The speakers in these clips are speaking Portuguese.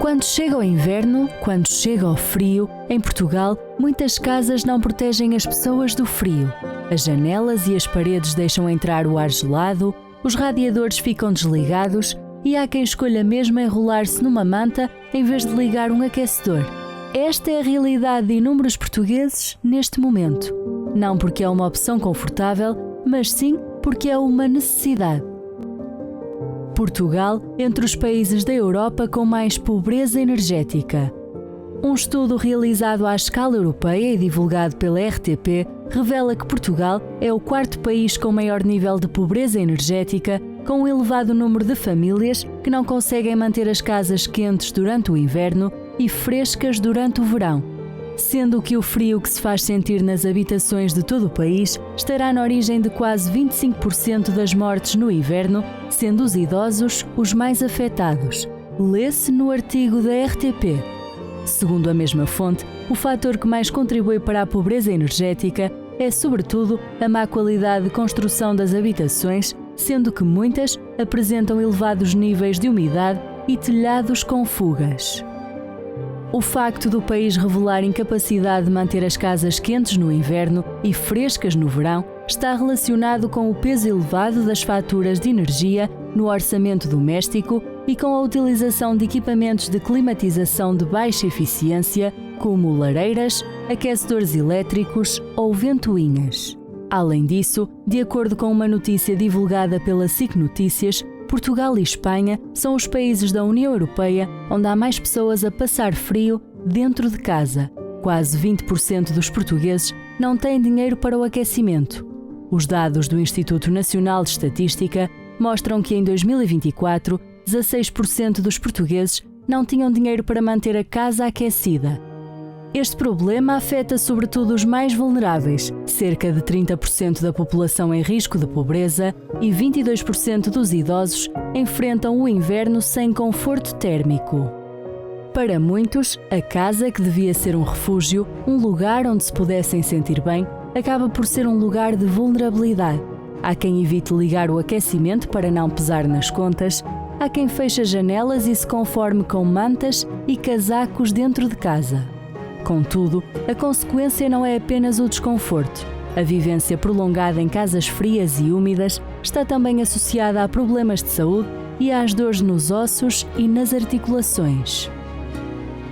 Quando chega o inverno, quando chega o frio, em Portugal, muitas casas não protegem as pessoas do frio. As janelas e as paredes deixam entrar o ar gelado, os radiadores ficam desligados e há quem escolha mesmo enrolar-se numa manta em vez de ligar um aquecedor. Esta é a realidade de inúmeros portugueses neste momento. Não porque é uma opção confortável, mas sim porque é uma necessidade. Portugal, entre os países da Europa com mais pobreza energética. Um estudo realizado à escala europeia e divulgado pela RTP revela que Portugal é o quarto país com maior nível de pobreza energética, com um elevado número de famílias que não conseguem manter as casas quentes durante o inverno e frescas durante o verão, sendo que o frio que se faz sentir nas habitações de todo o país estará na origem de quase 25% das mortes no inverno, sendo os idosos os mais afetados. Lê-se no artigo da RTP. Segundo a mesma fonte, o fator que mais contribui para a pobreza energética é, sobretudo, a má qualidade de construção das habitações, sendo que muitas apresentam elevados níveis de umidade e telhados com fugas. O facto do país revelar incapacidade de manter as casas quentes no inverno e frescas no verão está relacionado com o peso elevado das faturas de energia no orçamento doméstico e com a utilização de equipamentos de climatização de baixa eficiência, como lareiras, aquecedores elétricos ou ventoinhas. Além disso, de acordo com uma notícia divulgada pela SIC Notícias, Portugal e Espanha são os países da União Europeia onde há mais pessoas a passar frio dentro de casa. Quase 20% dos portugueses não têm dinheiro para o aquecimento. Os dados do Instituto Nacional de Estatística mostram que em 2024, 16% dos portugueses não tinham dinheiro para manter a casa aquecida. Este problema afeta sobretudo os mais vulneráveis, cerca de 30% da população em risco de pobreza e 22% dos idosos enfrentam o inverno sem conforto térmico. Para muitos, a casa, que devia ser um refúgio, um lugar onde se pudessem sentir bem, acaba por ser um lugar de vulnerabilidade. Há quem evite ligar o aquecimento para não pesar nas contas, há quem feche as janelas e se conforme com mantas e casacos dentro de casa. Contudo, a consequência não é apenas o desconforto. A vivência prolongada em casas frias e úmidas está também associada a problemas de saúde e às dores nos ossos e nas articulações.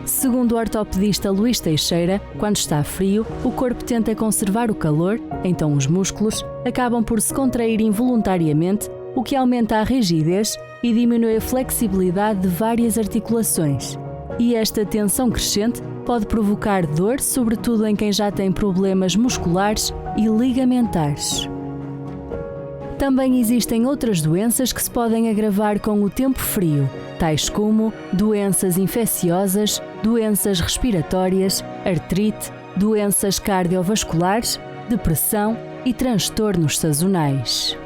Segundo o ortopedista Luís Teixeira, quando está frio, o corpo tenta conservar o calor, então os músculos acabam por se contrair involuntariamente, o que aumenta a rigidez e diminui a flexibilidade de várias articulações. E esta tensão crescente pode provocar dor, sobretudo em quem já tem problemas musculares e ligamentares. Também existem outras doenças que se podem agravar com o tempo frio, tais como doenças infecciosas, doenças respiratórias, artrite, doenças cardiovasculares, depressão e transtornos sazonais.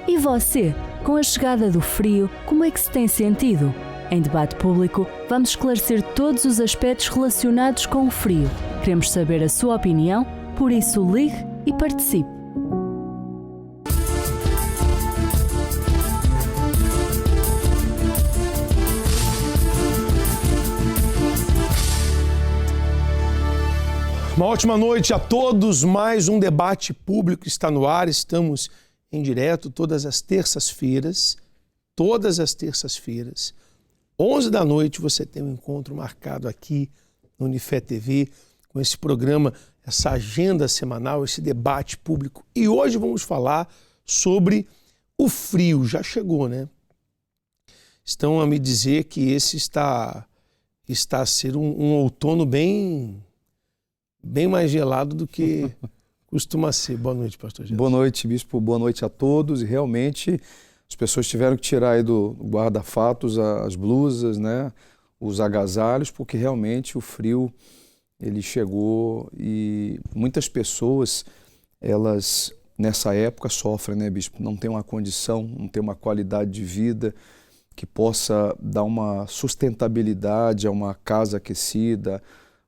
E você, com a chegada do frio, como é que se tem sentido? Em debate público, vamos esclarecer todos os aspectos relacionados com o frio. Queremos saber a sua opinião, por isso ligue e participe. Uma ótima noite a todos. Mais um debate público está no ar. Estamos em direto todas as terças-feiras. 11 da noite você tem um encontro marcado aqui no Unifé TV com esse programa, essa agenda semanal, esse debate público. E hoje vamos falar sobre o frio. Já chegou, né? Estão a me dizer que esse está a ser um outono bem mais gelado do que costuma ser. Boa noite, pastor Jesus. Boa noite, bispo. Boa noite a todos. E realmente as pessoas tiveram que tirar aí do guarda-fatos as blusas, né, os agasalhos, porque realmente o frio ele chegou e muitas pessoas, elas nessa época sofrem, né, bispo? Não tem uma condição, não tem uma qualidade de vida que possa dar uma sustentabilidade a uma casa aquecida,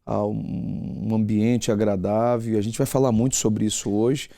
a um ambiente agradável. A gente vai falar muito sobre isso hoje.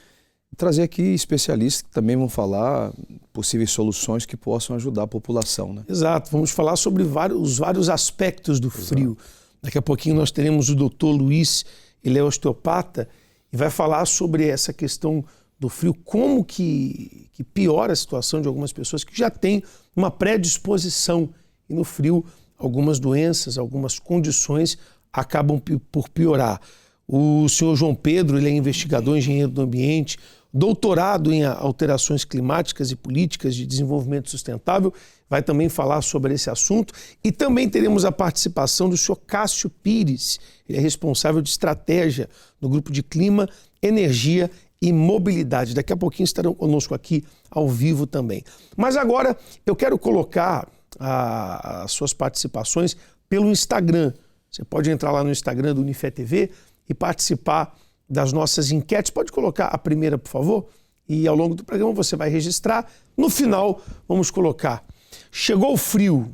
trazer aqui especialistas que também vão falar possíveis soluções que possam ajudar a população, né? Exato, vamos falar sobre os vários aspectos do frio. Daqui a pouquinho nós teremos o doutor Luiz, ele é osteopata, e vai falar sobre essa questão do frio, como que piora a situação de algumas pessoas que já têm uma predisposição. E no frio, algumas doenças, algumas condições acabam por piorar. O senhor João Pedro, ele é investigador, engenheiro do ambiente, doutorado em alterações climáticas e políticas de desenvolvimento sustentável, vai também falar sobre esse assunto. E também teremos a participação do senhor Cássio Pires, ele é responsável de estratégia no grupo de clima, energia e mobilidade. Daqui a pouquinho estarão conosco aqui ao vivo também. Mas agora eu quero colocar as suas participações pelo Instagram. Você pode entrar lá no Instagram do Unifé TV e participar das nossas enquetes. Pode colocar a primeira, por favor? E ao longo do programa você vai registrar. No final, vamos colocar: chegou o frio,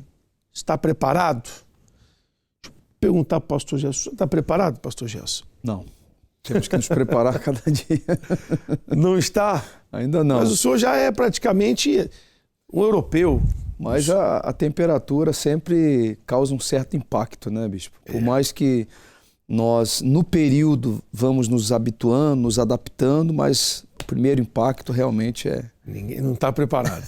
está preparado? Deixa eu perguntar para o pastor Gelson. Está preparado, pastor Gelson? Não. Temos que nos preparar cada dia. Não está? Ainda não. Mas o senhor já é praticamente um europeu. Mas a temperatura sempre causa um certo impacto, né, bispo? Por mais que nós, no período, vamos nos habituando, nos adaptando, mas o primeiro impacto realmente é... Ninguém não está preparado.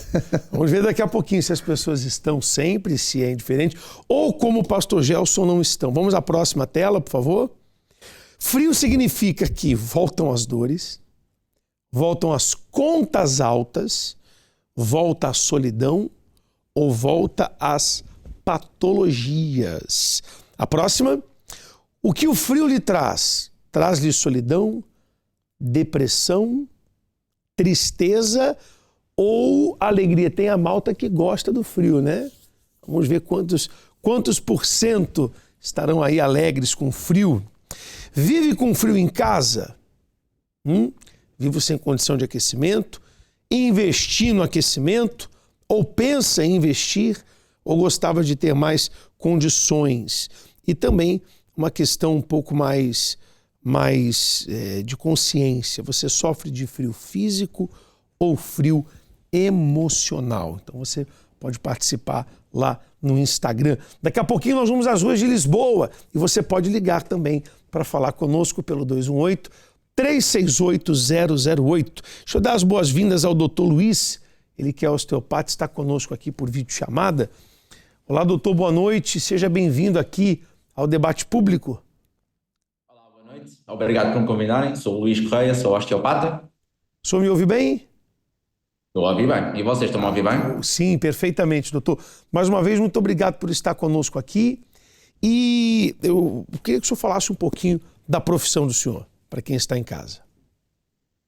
Vamos ver daqui a pouquinho se as pessoas estão sempre, se é indiferente, ou como o pastor Gelson não estão. Vamos à próxima tela, por favor. Frio significa que voltam as dores, voltam as contas altas, volta a solidão ou volta às patologias. A próxima: o que o frio lhe traz? Traz-lhe solidão, depressão, tristeza ou alegria? Tem a malta que gosta do frio, né? Vamos ver quantos por cento estarão aí alegres com frio. Vive com frio em casa? Vive sem condição de aquecimento? Investir no aquecimento? Ou pensa em investir? Ou gostava de ter mais condições? E também uma questão um pouco mais de consciência. Você sofre de frio físico ou frio emocional? Então você pode participar lá no Instagram. Daqui a pouquinho nós vamos às ruas de Lisboa e você pode ligar também para falar conosco pelo 218-368-008. Deixa eu dar as boas-vindas ao doutor Luiz, ele que é osteopata, está conosco aqui por videochamada. Olá, doutor, boa noite, seja bem-vindo aqui ao debate público. Olá, boa noite, obrigado por me convidarem, sou o Luís Correia, sou osteopata. O senhor me ouve bem? Estou a ouvir bem, e vocês estão a ouvir bem? Sim, perfeitamente, doutor. Mais uma vez, muito obrigado por estar conosco aqui. E eu queria que o senhor falasse um pouquinho da profissão do senhor, para quem está em casa.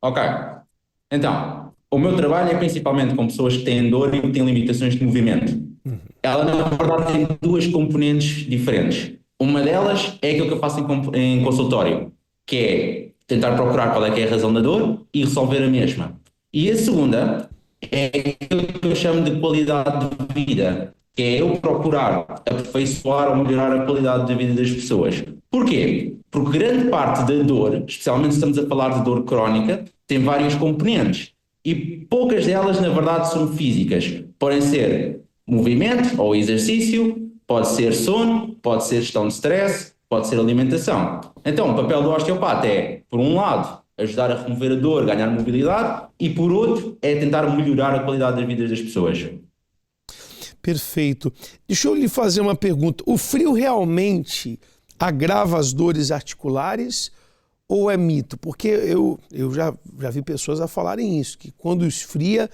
Ok. Então, o meu trabalho é principalmente com pessoas que têm dor e que têm limitações de movimento. Ela, na verdade, tem duas componentes diferentes. Uma delas é aquilo que eu faço em consultório, que é tentar procurar qual é que é a razão da dor e resolver a mesma. E a segunda é aquilo que eu chamo de qualidade de vida, que é eu procurar aperfeiçoar ou melhorar a qualidade de vida das pessoas. Porquê? Porque grande parte da dor, especialmente se estamos a falar de dor crónica, tem várias componentes. E poucas delas, na verdade, são físicas. Podem ser movimento ou exercício, pode ser sono, pode ser gestão de stress, pode ser alimentação. Então, o papel do osteopata é, por um lado, ajudar a remover a dor, ganhar mobilidade, e por outro, é tentar melhorar a qualidade das vidas das pessoas. Perfeito. Deixa eu lhe fazer uma pergunta. O frio realmente agrava as dores articulares ou é mito? Porque eu já vi pessoas a falarem isso, que quando esfria,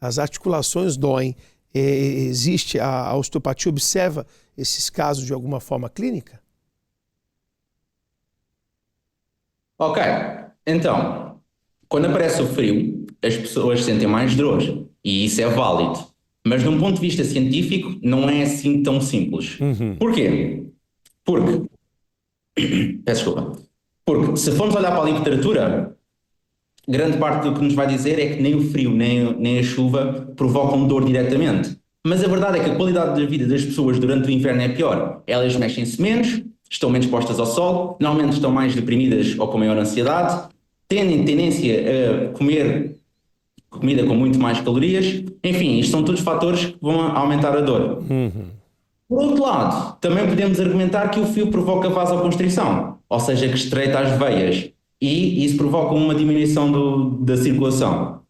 as articulações doem. Existe, a osteopatia observa esses casos de alguma forma clínica? Ok, então, quando aparece o frio, as pessoas sentem mais dor, e isso é válido. Mas de um ponto de vista científico, não é assim tão simples. Porquê? Porque, peço desculpa, porque se formos olhar para a literatura, grande parte do que nos vai dizer é que nem o frio nem a chuva provocam dor diretamente. Mas a verdade é que a qualidade de vida das pessoas durante o inverno é pior. Elas mexem-se menos, estão menos expostas ao sol, normalmente estão mais deprimidas ou com maior ansiedade, têm tendência a comer comida com muito mais calorias. Enfim, isto são todos fatores que vão aumentar a dor. Por outro lado, também podemos argumentar que o frio provoca vasoconstrição, ou seja, que estreita as veias, e isso provoca uma diminuição da circulação.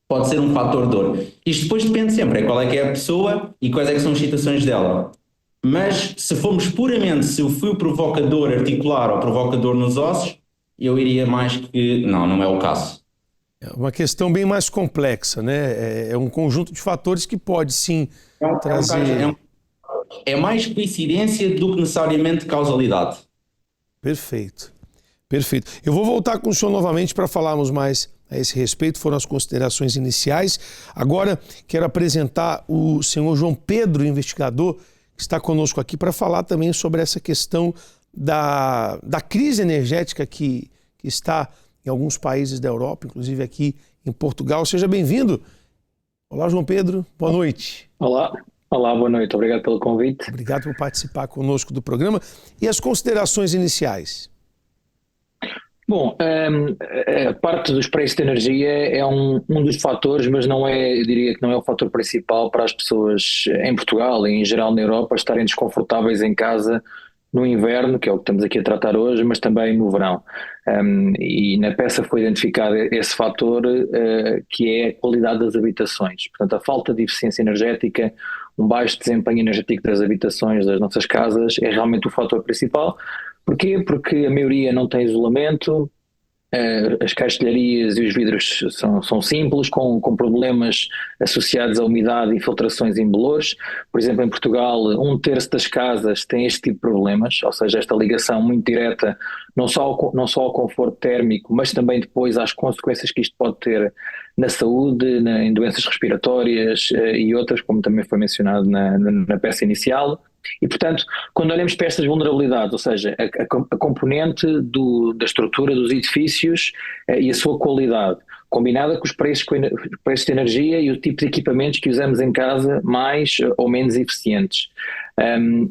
Pode ser um fator de dor. Isto depois depende sempre, qual é que é a pessoa e quais é que são as situações dela. Mas se formos puramente se o frio provoca dor articular ou provoca dor nos ossos, eu iria mais que não é o caso. É uma questão bem mais complexa, né? É um conjunto de fatores que pode sim trazer... É mais coincidência do que necessariamente causalidade. Perfeito. Eu vou voltar com o senhor novamente para falarmos mais a esse respeito. Foram as considerações iniciais. Agora quero apresentar o senhor João Pedro, investigador, que está conosco aqui para falar também sobre essa questão da crise energética que está em alguns países da Europa, inclusive aqui em Portugal. Seja bem-vindo. Olá, João Pedro. Boa noite. Olá, boa noite. Obrigado pelo convite. Obrigado por participar conosco do programa. E as considerações iniciais? Bom, a parte dos preços de energia é um dos fatores, mas eu diria que não é o fator principal para as pessoas em Portugal e em geral na Europa estarem desconfortáveis em casa no inverno, que é o que estamos aqui a tratar hoje, mas também no verão. E na peça foi identificado esse fator que é a qualidade das habitações. Portanto, a falta de eficiência energética, um baixo desempenho energético das habitações das nossas casas é realmente o fator principal. Porquê? Porque a maioria não tem isolamento, as caixilharias e os vidros são simples, com problemas associados à umidade e filtrações indolores. Por exemplo, em Portugal, 1/3 das casas tem este tipo de problemas, ou seja, esta ligação muito direta, não só ao conforto térmico, mas também depois às consequências que isto pode ter na saúde, em doenças respiratórias e outras, como também foi mencionado na peça inicial. E, portanto, quando olhamos para estas vulnerabilidades, ou seja, a componente da estrutura dos edifícios e a sua qualidade, combinada com os preços de energia e o tipo de equipamentos que usamos em casa, mais ou menos eficientes.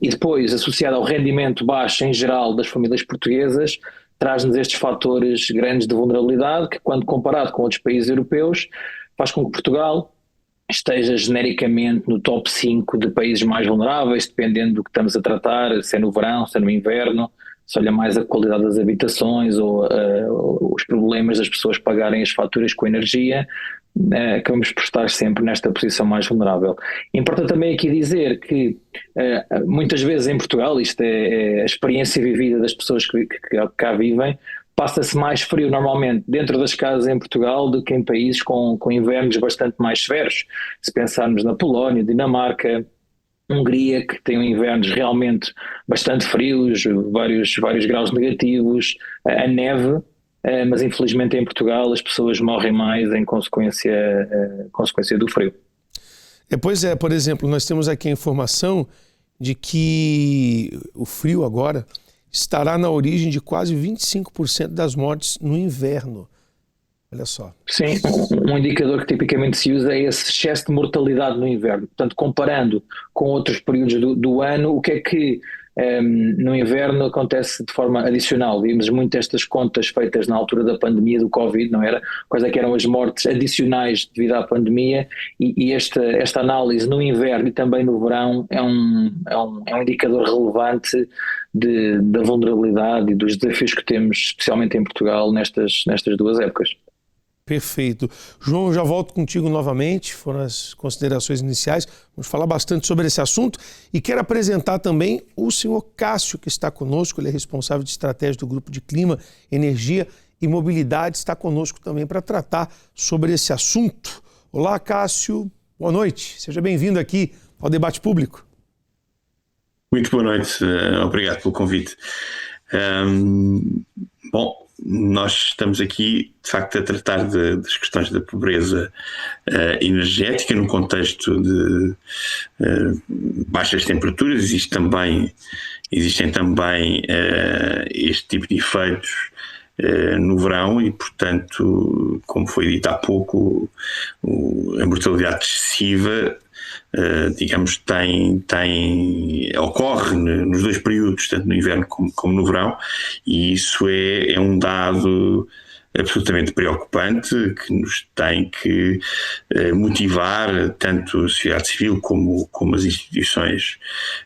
E depois, associado ao rendimento baixo em geral das famílias portuguesas, traz-nos estes fatores grandes de vulnerabilidade que, quando comparado com outros países europeus, faz com que Portugal esteja genericamente no top 5 de países mais vulneráveis, dependendo do que estamos a tratar, se é no verão, se é no inverno, se olha mais a qualidade das habitações ou os problemas das pessoas pagarem as faturas com energia, acabamos por estar sempre nesta posição mais vulnerável. Importa também aqui dizer que muitas vezes em Portugal, isto é a experiência vivida das pessoas que cá vivem, passa-se mais frio normalmente dentro das casas em Portugal do que em países com invernos bastante mais severos. Se pensarmos na Polónia, Dinamarca, Hungria, que têm invernos realmente bastante frios, vários graus negativos, a neve, mas infelizmente em Portugal as pessoas morrem mais em consequência do frio. Pois é, por exemplo, nós temos aqui a informação de que o frio agora estará na origem de quase 25% das mortes no inverno. Olha só. Sim, um indicador que tipicamente se usa é esse excesso de mortalidade no inverno. Portanto, comparando com outros períodos do ano, o que é que no inverno acontece de forma adicional? Vimos muito estas contas feitas na altura da pandemia do Covid, não era? Quais é que eram as mortes adicionais devido à pandemia, e esta análise no inverno e também no verão é um indicador relevante da vulnerabilidade e dos desafios que temos, especialmente em Portugal, nestas duas épocas. Perfeito. João, já volto contigo novamente, foram as considerações iniciais. Vamos falar bastante sobre esse assunto e quero apresentar também o senhor Cássio, que está conosco, ele é responsável de estratégia do Grupo de Clima, Energia e Mobilidade, está conosco também para tratar sobre esse assunto. Olá, Cássio, boa noite, seja bem-vindo aqui ao Debate Público. Muito boa noite, obrigado pelo convite. Bom, nós estamos aqui, de facto, a tratar das questões da pobreza energética no contexto de baixas temperaturas. Existem também este tipo de efeitos no verão e, portanto, como foi dito há pouco, a mortalidade excessiva, digamos, ocorre nos dois períodos, tanto no inverno como no verão, e isso é um dado absolutamente preocupante, que nos tem que motivar tanto a sociedade civil como as instituições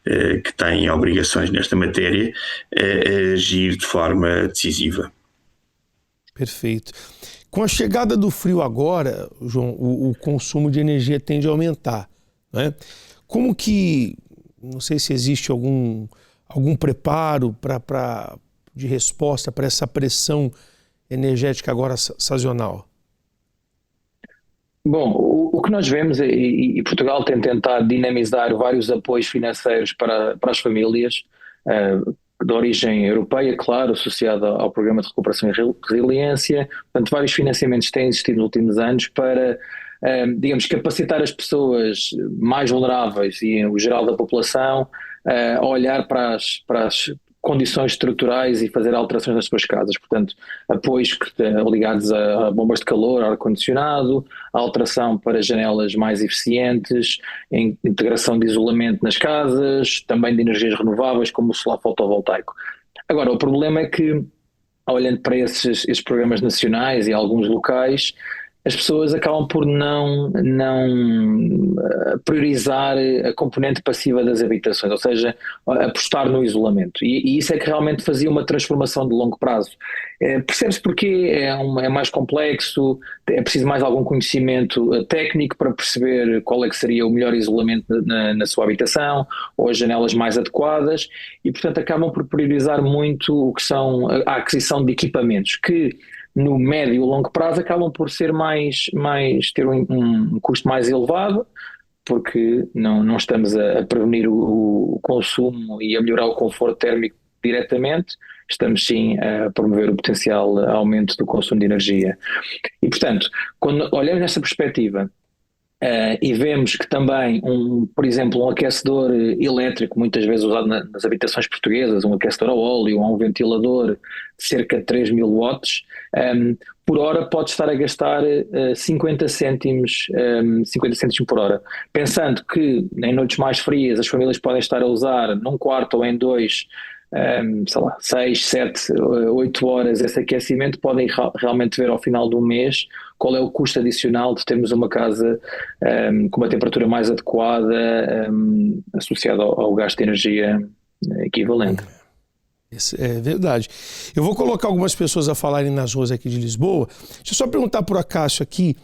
que têm obrigações nesta matéria a agir de forma decisiva. Perfeito. Com a chegada do frio agora, João, o consumo de energia tende a aumentar, né? Como que, não sei se existe algum preparo de resposta para essa pressão energética agora sazonal? Bom, o que nós vemos, e Portugal tem tentado dinamizar vários apoios financeiros para as famílias, de origem europeia, claro, associada ao Programa de Recuperação e Resiliência. Portanto, vários financiamentos têm existido nos últimos anos para, digamos, capacitar as pessoas mais vulneráveis e o geral da população a olhar para as condições estruturais e fazer alterações nas suas casas. Portanto, apoios ligados a bombas de calor, ar-condicionado, a alteração para janelas mais eficientes, integração de isolamento nas casas, também de energias renováveis como o solar fotovoltaico. Agora, o problema é que, olhando para esses programas nacionais e alguns locais, as pessoas acabam por não priorizar a componente passiva das habitações, ou seja, apostar no isolamento. E isso é que realmente fazia uma transformação de longo prazo. Percebe-se porque é mais complexo, é preciso mais algum conhecimento técnico para perceber qual é que seria o melhor isolamento na sua habitação, ou as janelas mais adequadas, e portanto acabam por priorizar muito o que são a aquisição de equipamentos, que no médio e longo prazo acabam por ser ter um custo mais elevado, porque não estamos a prevenir o consumo e a melhorar o conforto térmico diretamente, estamos sim a promover o potencial aumento do consumo de energia. E portanto, quando olhamos nesta perspectiva, e vemos que também, por exemplo, um aquecedor elétrico, muitas vezes usado nas habitações portuguesas, um aquecedor a óleo ou um ventilador de cerca de 3.000 watts, por hora pode estar a gastar 50 cêntimos por hora. Pensando que em noites mais frias as famílias podem estar a usar num quarto ou em dois, 6, 7, 8 horas esse aquecimento, podem realmente ver ao final do mês qual é o custo adicional de termos uma casa com uma temperatura mais adequada, associada ao gasto de energia equivalente. Isso é verdade. Eu vou colocar algumas pessoas a falarem nas ruas aqui de Lisboa. Deixa eu só perguntar por Acácio aqui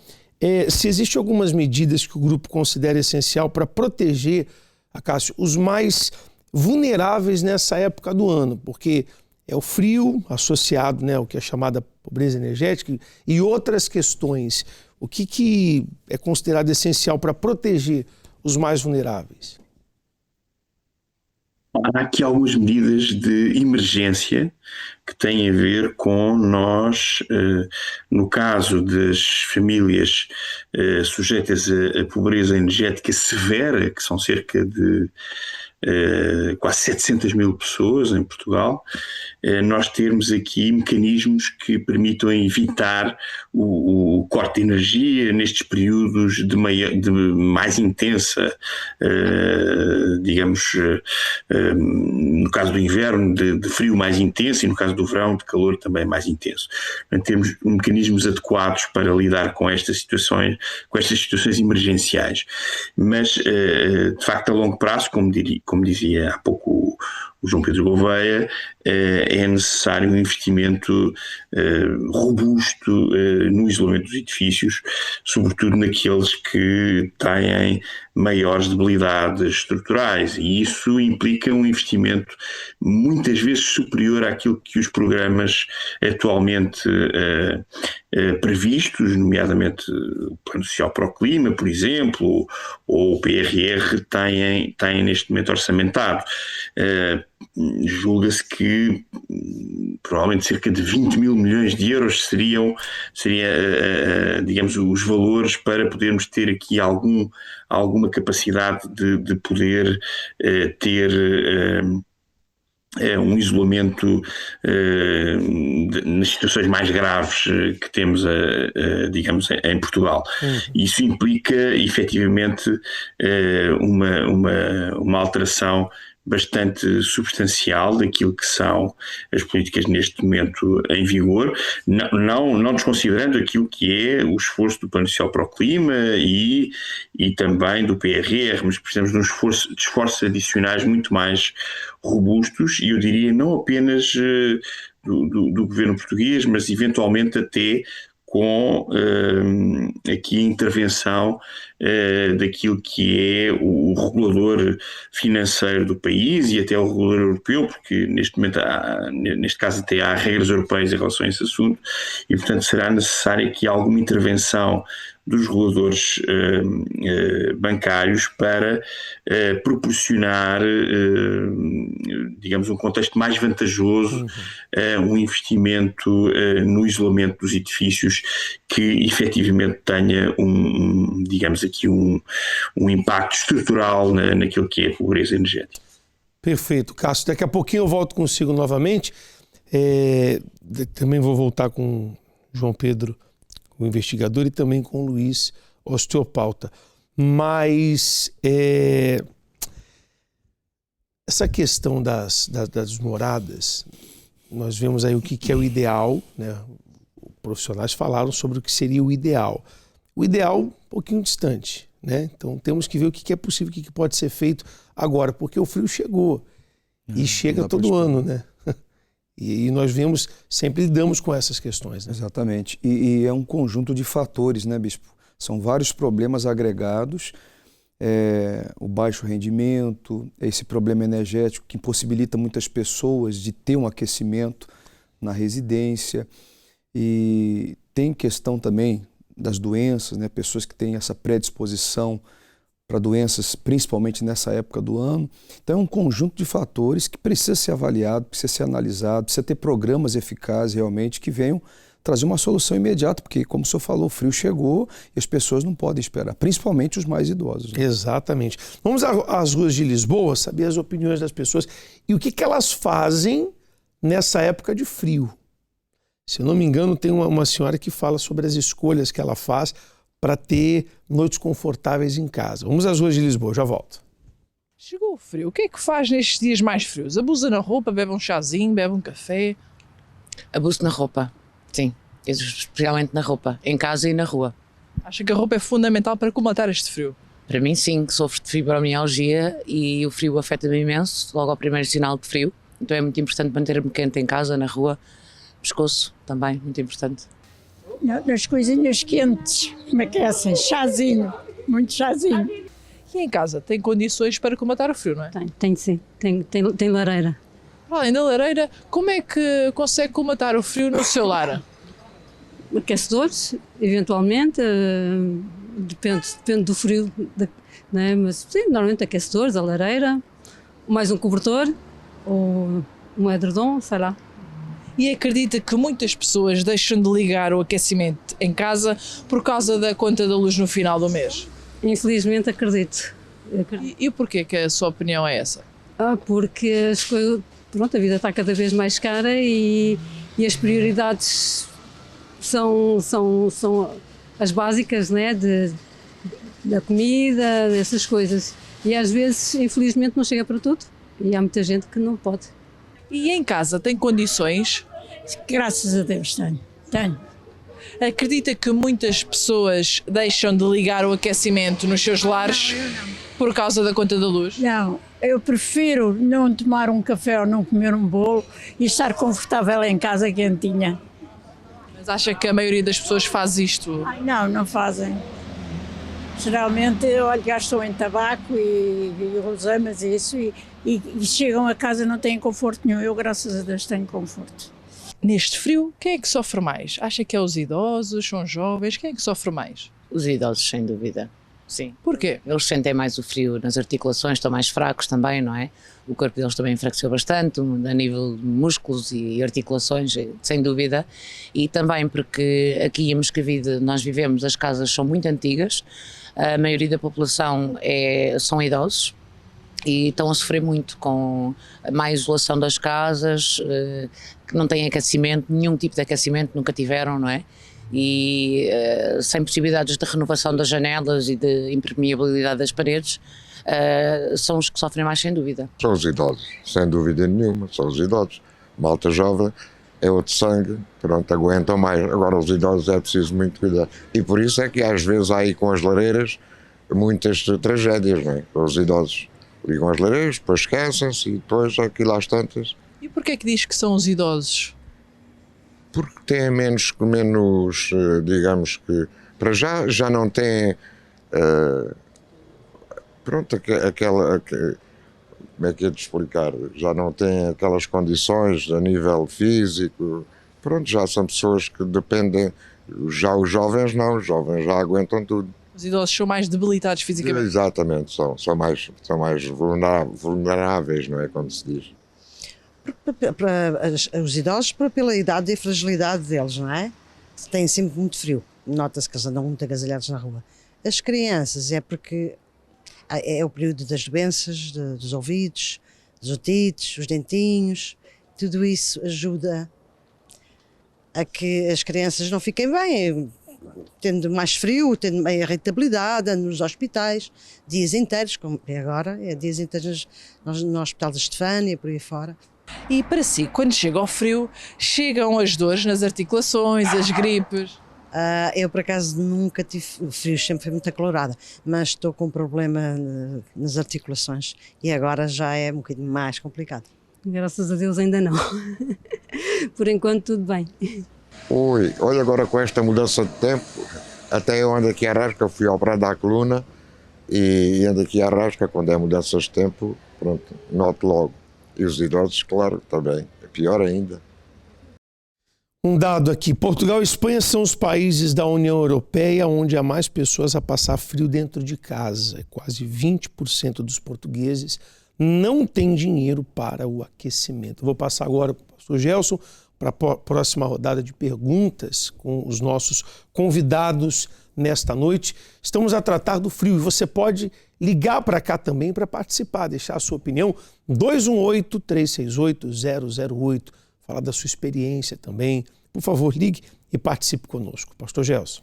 se existem algumas medidas que o grupo considera essencial para proteger, Acácio, os mais vulneráveis nessa época do ano, porque é o frio associado, né, ao que é chamada pobreza energética e outras questões. O que é considerado essencial para proteger os mais vulneráveis? Há aqui algumas medidas de emergência que têm a ver com nós, no caso das famílias sujeitas a pobreza energética severa, que são cerca de quase 700 mil pessoas em Portugal, nós termos aqui mecanismos que permitam evitar o corte de energia nestes períodos de mais intensa, digamos, no caso do inverno de frio mais intenso e no caso do verão de calor também mais intenso. Temos mecanismos adequados para lidar com estas situações emergenciais, mas de facto a longo prazo, como dizia há pouco o João Pedro Gouveia, é necessário um investimento robusto no isolamento dos edifícios, sobretudo naqueles que têm maiores debilidades estruturais, e isso implica um investimento muitas vezes superior àquilo que os programas atualmente previstos, nomeadamente o Plano Social para o Clima, por exemplo, ou o PRR, têm neste momento orçamentado. Julga-se que provavelmente cerca de 20 mil milhões de euros seria, digamos, os valores para podermos ter aqui alguma capacidade de poder ter um isolamento nas situações mais graves que temos, digamos, em Portugal. Isso implica, efetivamente, uma alteração bastante substancial daquilo que são as políticas neste momento em vigor, não desconsiderando aquilo que é o esforço do Plano Social para o Clima e também do PRR, mas precisamos de esforços adicionais muito mais robustos, e eu diria não apenas do governo português, mas eventualmente até com aqui a intervenção daquilo que é o regulador financeiro do país e até o regulador europeu, porque neste momento neste caso até há regras europeias em relação a esse assunto, e portanto será necessária aqui alguma intervenção dos reguladores bancários para proporcionar, digamos, um contexto mais vantajoso, um investimento no isolamento dos edifícios que efetivamente tenha digamos aqui, um impacto estrutural naquilo que é a pobreza energética. Perfeito, Cássio. Daqui a pouquinho eu volto consigo novamente. Também vou voltar com João Pedro, o investigador, e também com o Luiz, osteopata. Mas essa questão das moradas, nós vemos aí o que é o ideal, né? Os profissionais falaram sobre o que seria o ideal. O ideal um pouquinho distante, né? Então temos que ver o que é possível, o que pode ser feito agora, porque o frio chegou e chega todo ano, né? E nós sempre lidamos com essas questões, né? Exatamente. E é um conjunto de fatores, né, Bispo? São vários problemas agregados, o baixo rendimento, esse problema energético que impossibilita muitas pessoas de ter um aquecimento na residência, e tem questão também das doenças, né? Pessoas que têm essa predisposição para doenças, principalmente nessa época do ano. Então é um conjunto de fatores que precisa ser avaliado, precisa ser analisado, precisa ter programas eficazes realmente que venham trazer uma solução imediata, porque, como o senhor falou, o frio chegou e as pessoas não podem esperar, principalmente os mais idosos, né? Exatamente. Vamos às ruas de Lisboa, saber as opiniões das pessoas e o que elas fazem nessa época de frio. Se eu não me engano, tem uma senhora que fala sobre as escolhas que ela faz para ter noites confortáveis em casa. Vamos às ruas de Lisboa, já volto. Chegou o frio. O que é que faz nestes dias mais frios? Abusa na roupa, bebe um chazinho, bebe um café? Abuso na roupa, sim. Especialmente na roupa, em casa e na rua. Acha que a roupa é fundamental para combater este frio? Para mim, sim, que sofro de fibromialgia e o frio afeta-me imenso, logo ao primeiro sinal de frio. Então é muito importante manter-me quente em casa, na rua. Pescoço também, muito importante. Nas coisinhas quentes, me aquecem, chazinho, muito chazinho. E em casa, tem condições para combater o frio, não é? Tem sim, tem lareira. Além da lareira, como é que consegue combater o frio no seu lar? Aquecedores, eventualmente, depende do frio, né? Mas sim, normalmente aquecedores, a lareira, mais um cobertor ou um edredom, sei lá. E acredita que muitas pessoas deixam de ligar o aquecimento em casa por causa da conta da luz no final do mês? Infelizmente acredito. E porquê que a sua opinião é essa? Porque as coisas, pronto, a vida está cada vez mais cara e as prioridades são as básicas, né, da comida, dessas coisas. E às vezes, infelizmente, não chega para tudo e há muita gente que não pode. E em casa tem condições? Graças a Deus tenho. Acredita que muitas pessoas deixam de ligar o aquecimento nos seus lares por causa da conta da luz? Não, eu prefiro não tomar um café ou não comer um bolo e estar confortável em casa quentinha. Mas acha que a maioria das pessoas faz isto? Não fazem. Geralmente, gastam em tabaco e guloseimas e isso e chegam a casa e não têm conforto nenhum. Eu, graças a Deus, tenho conforto. Neste frio, quem é que sofre mais? Acha que é os idosos, são jovens? Quem é que sofre mais? Os idosos, sem dúvida. Sim. Porquê? Eles sentem mais o frio nas articulações, estão mais fracos também, não é? O corpo deles também enfraqueceu bastante, a nível de músculos e articulações, sem dúvida. E também porque aqui em Moscavide nós vivemos, as casas são muito antigas, a maioria da população são idosos e estão a sofrer muito com a má isolação das casas, que não têm aquecimento, nenhum tipo de aquecimento, nunca tiveram, não é? E sem possibilidades de renovação das janelas e de impermeabilidade das paredes, são os que sofrem mais, sem dúvida. São os idosos, sem dúvida nenhuma, são os idosos. Malta jovem é outro sangue, pronto, aguentam mais. Agora os idosos é preciso muito cuidar. E por isso é que às vezes há aí com as lareiras muitas tragédias, não é? Os idosos ligam as lareiras, depois esquecem-se e depois aquilo às tantas. E porquê é que diz que são os idosos? Porque têm menos, digamos que, para já não têm, pronto, aquela, como é que é de explicar, já não têm aquelas condições a nível físico, pronto, já são pessoas que dependem, já os jovens não, os jovens já aguentam tudo. Os idosos são mais debilitados fisicamente? Exatamente, são mais vulneráveis, não é, como se diz. Para os idosos, pela idade e fragilidade deles, não é? Têm sempre muito frio, nota-se que eles andam muito agasalhados na rua. As crianças é porque é o período das doenças, dos ouvidos, dos otites, os dentinhos, tudo isso ajuda a que as crianças não fiquem bem, tendo mais frio, tendo mais irritabilidade, nos hospitais, dias inteiros, como é agora, dias inteiros no Hospital da Estefânia, por aí fora. E para si, quando chega ao frio, chegam as dores nas articulações, as gripes? Eu por acaso nunca tive frio, sempre fui muito acalorada, mas estou com um problema nas articulações e agora já é um bocadinho mais complicado. Graças a Deus ainda não. Por enquanto tudo bem. Oi, olha agora com esta mudança de tempo, até eu ando aqui à rasca, fui operado à coluna e ando aqui à rasca, quando é mudanças de tempo, pronto, noto logo. E os idosos, claro, também, é pior ainda. Um dado aqui, Portugal e Espanha são os países da União Europeia onde há mais pessoas a passar frio dentro de casa. Quase 20% dos portugueses não têm dinheiro para o aquecimento. Vou passar agora para o pastor Gelson para a próxima rodada de perguntas com os nossos convidados nesta noite. Estamos a tratar do frio e você pode ligar para cá também para participar, deixar a sua opinião. 218-368-008, falar da sua experiência também. Por favor, ligue e participe conosco. Pastor Gelson.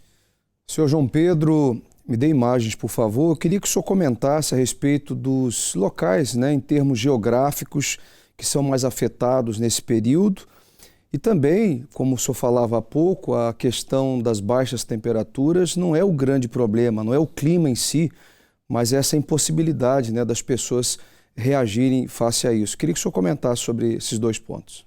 Senhor João Pedro, me dê imagens, por favor. Eu queria que o senhor comentasse a respeito dos locais, em termos geográficos, que são mais afetados nesse período. E também, como o senhor falava há pouco, a questão das baixas temperaturas não é o grande problema, não é o clima em si, mas essa impossibilidade das pessoas reagirem face a isso. Queria que o senhor comentasse sobre esses dois pontos.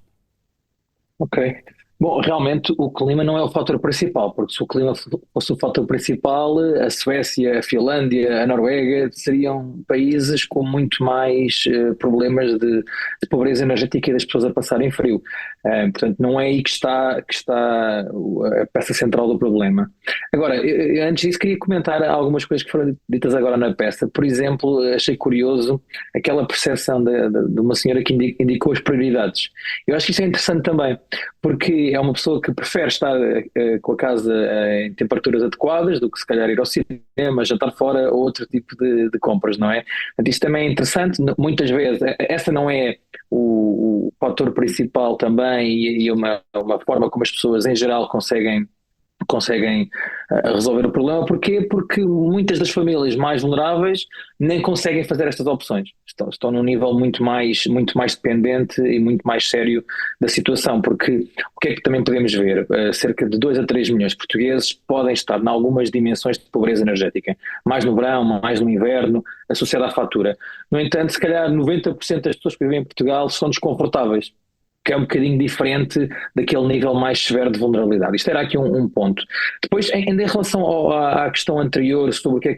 Ok. Bom, realmente o clima não é o fator principal, porque se o clima fosse o fator principal, a Suécia, a Finlândia, a Noruega seriam países com muito mais problemas de pobreza energética e das pessoas a passarem frio. Portanto, não é aí que está a peça central do problema. Agora, antes disso, queria comentar algumas coisas que foram ditas agora na peça. Por exemplo, achei curioso aquela percepção de uma senhora que indicou as prioridades. Eu acho que isso é interessante também, porque é uma pessoa que prefere estar com a casa em temperaturas adequadas do que se calhar ir ao cinema, jantar fora ou outro tipo de compras, não é? Portanto, isto também é interessante. Muitas vezes, essa não é o fator principal também e uma forma como as pessoas em geral conseguem resolver o problema. Porquê? Porque muitas das famílias mais vulneráveis nem conseguem fazer estas opções. Estão num nível muito mais dependente e muito mais sério da situação, porque o que é que também podemos ver? Cerca de 2 a 3 milhões de portugueses podem estar em algumas dimensões de pobreza energética, mais no verão, mais no inverno, associada à fatura. No entanto, se calhar 90% das pessoas que vivem em Portugal são desconfortáveis, que é um bocadinho diferente daquele nível mais severo de vulnerabilidade. Isto era aqui um ponto. Depois, ainda em relação à questão anterior sobre o que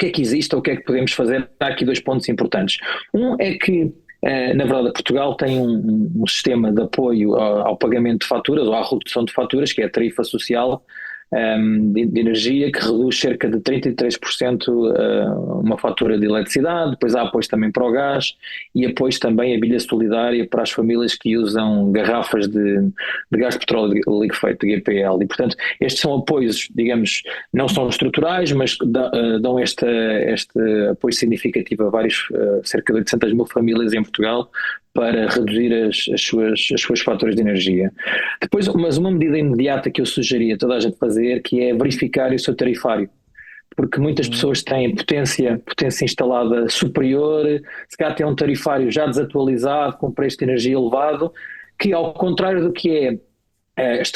é que existe ou o que é que podemos fazer, há aqui 2 pontos importantes. Um é que, na verdade, Portugal tem um sistema de apoio ao pagamento de faturas ou à redução de faturas, que é a tarifa social de energia, que reduz cerca de 33% uma fatura de eletricidade. Depois há apoios também para o gás e apoios também a bilha solidária para as famílias que usam garrafas de gás de petróleo liquefeito, de GPL. E, portanto, estes são apoios, digamos, não são estruturais, mas dão este apoio significativo a cerca de 800 mil famílias em Portugal, para reduzir as suas faturas de energia. Depois, mas uma medida imediata que eu sugeria a toda a gente fazer, que é verificar o seu tarifário. porque muitas pessoas têm potência instalada superior, se calhar têm um tarifário já desatualizado, com preço de energia elevado, que ao contrário do que é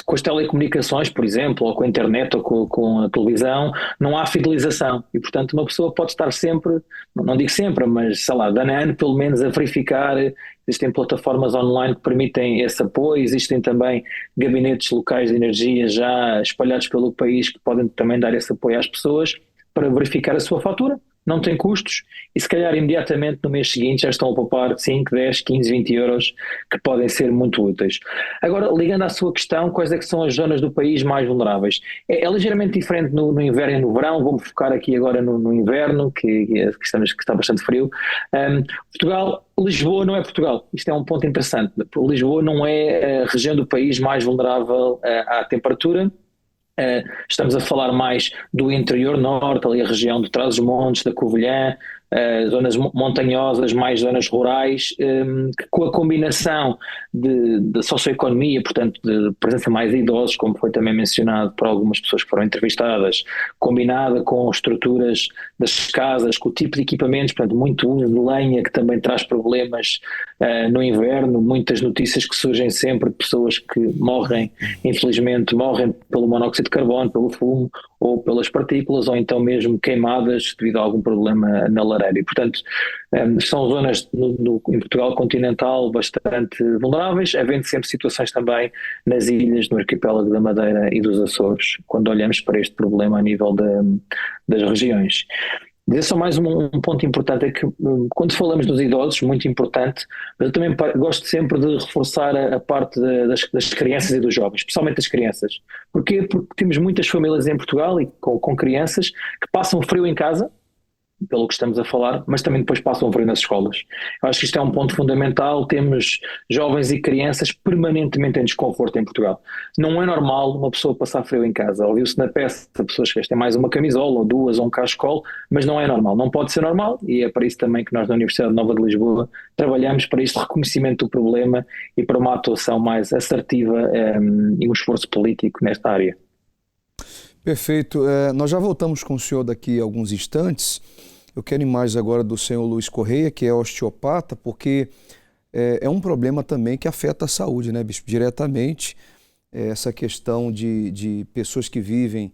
com as telecomunicações, por exemplo, ou com a internet ou com a televisão, não há fidelização e, portanto, uma pessoa pode estar sempre, não digo sempre, mas sei lá, de ano a ano pelo menos a verificar. Existem plataformas online que permitem esse apoio, existem também gabinetes locais de energia já espalhados pelo país que podem também dar esse apoio às pessoas para verificar a sua fatura. Não tem custos e se calhar imediatamente no mês seguinte já estão a poupar 5, 10, 15, 20 euros que podem ser muito úteis. Agora, ligando à sua questão, quais é que são as zonas do país mais vulneráveis? É ligeiramente diferente no inverno e no verão. Vou-me focar aqui agora no inverno, que está bastante frio. Portugal, Lisboa não é Portugal. Isto é um ponto interessante. Lisboa não é a região do país mais vulnerável à temperatura. Estamos a falar mais do interior norte, ali a região de Trás-os-Montes, da Covilhã, zonas montanhosas, mais zonas rurais, que com a combinação de socioeconomia, portanto de presença mais de idosos, como foi também mencionado por algumas pessoas que foram entrevistadas, combinada com estruturas das casas, com o tipo de equipamentos, portanto muito uso de lenha, que também traz problemas no inverno, muitas notícias que surgem sempre de pessoas que morrem, infelizmente morrem pelo monóxido de carbono, pelo fumo, ou pelas partículas, ou então mesmo queimadas devido a algum problema na lareira. E, portanto, são zonas em Portugal continental bastante vulneráveis, havendo sempre situações também nas ilhas, no arquipélago da Madeira e dos Açores, quando olhamos para este problema a nível das regiões. Dizer só mais um ponto importante, é que quando falamos dos idosos, muito importante, mas eu também gosto sempre de reforçar a parte das crianças e dos jovens, especialmente das crianças. Porquê? Porque temos muitas famílias em Portugal e com crianças que passam frio em casa, pelo que estamos a falar, mas também depois passam frio nas escolas. Eu acho que isto é um ponto fundamental. Temos jovens e crianças permanentemente em desconforto em Portugal. Não é normal uma pessoa passar frio em casa. Ouviu-se na peça, pessoas que vestem mais uma camisola ou duas ou um cachecol, mas não é normal, não pode ser normal, e é para isso também que nós na Universidade Nova de Lisboa trabalhamos para este reconhecimento do problema e para uma atuação mais assertiva e um esforço político nesta área. Perfeito. Nós já voltamos com o senhor daqui a alguns instantes. Eu quero imagens agora do senhor Luiz Correia, que é osteopata, porque é um problema também que afeta a saúde, né, bispo? Diretamente, essa questão de pessoas que vivem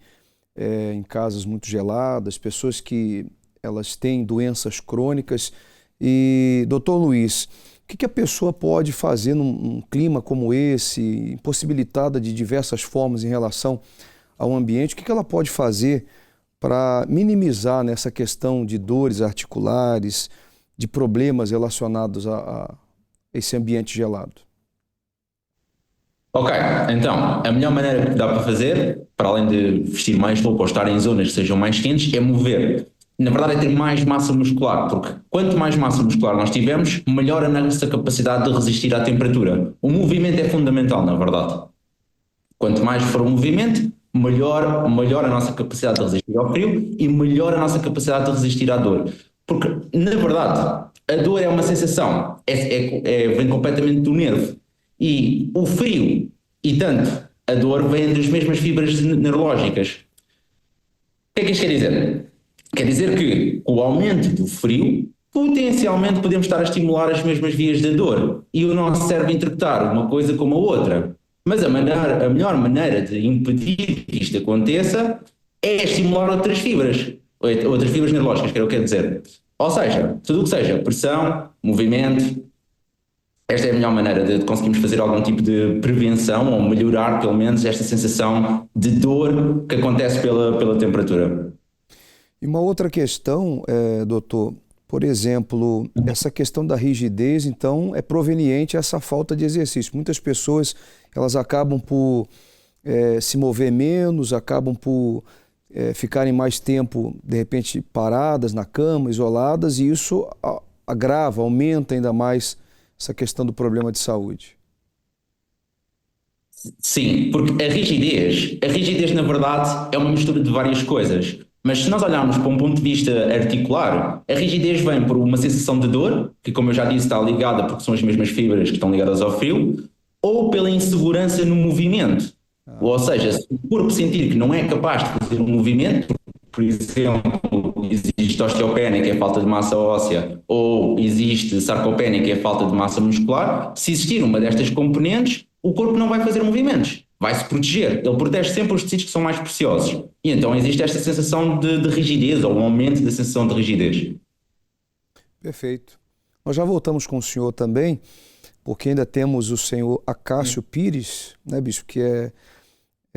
em casas muito geladas, pessoas que elas têm doenças crônicas. E, doutor Luiz, o que a pessoa pode fazer num clima como esse, impossibilitada de diversas formas em relação ao ambiente? O que ela pode fazer para minimizar nessa questão de dores articulares, de problemas relacionados a esse ambiente gelado? Ok, então, a melhor maneira que dá para fazer, para além de vestir mais roupa ou estar em zonas que sejam mais quentes, é mover. Na verdade é ter mais massa muscular, porque quanto mais massa muscular nós tivermos, melhor a nossa capacidade de resistir à temperatura. O movimento é fundamental, na verdade. Quanto mais for o movimento, melhor a nossa capacidade de resistir ao frio e melhor a nossa capacidade de resistir à dor. Porque, na verdade, a dor é uma sensação, vem completamente do nervo. E o frio e tanto a dor vêm das mesmas fibras neurológicas. O que é que isto quer dizer? Quer dizer que, com o aumento do frio, potencialmente podemos estar a estimular as mesmas vias da dor e o nosso cérebro interpretar uma coisa como a outra. Mas a melhor maneira de impedir que isto aconteça é estimular outras fibras neurológicas, que é o que quero dizer. Ou seja, tudo o que seja pressão, movimento, esta é a melhor maneira de conseguirmos fazer algum tipo de prevenção ou melhorar, pelo menos, esta sensação de dor que acontece pela temperatura. E uma outra questão, doutor, por exemplo, essa questão da rigidez, então, é proveniente essa falta de exercício. Muitas pessoas, elas acabam por se mover menos, acabam por ficarem mais tempo, de repente, paradas na cama, isoladas, e isso agrava, aumenta ainda mais essa questão do problema de saúde. Sim, porque a rigidez, na verdade, é uma mistura de várias coisas. Mas se nós olharmos para um ponto de vista articular, a rigidez vem por uma sensação de dor, que, como eu já disse, está ligada porque são as mesmas fibras que estão ligadas ao frio, ou pela insegurança no movimento. Ou seja, se o corpo sentir que não é capaz de fazer um movimento, por exemplo, existe osteopenia, que é a falta de massa óssea, ou existe sarcopenia, que é a falta de massa muscular, se existir uma destas componentes, o corpo não vai fazer movimentos, vai se proteger. Ele protege sempre os tecidos que são mais preciosos. E então existe esta sensação de rigidez, ou um aumento da sensação de rigidez. Perfeito. Nós já voltamos com o senhor também, porque ainda temos o senhor Acácio Pires, né, bispo, que é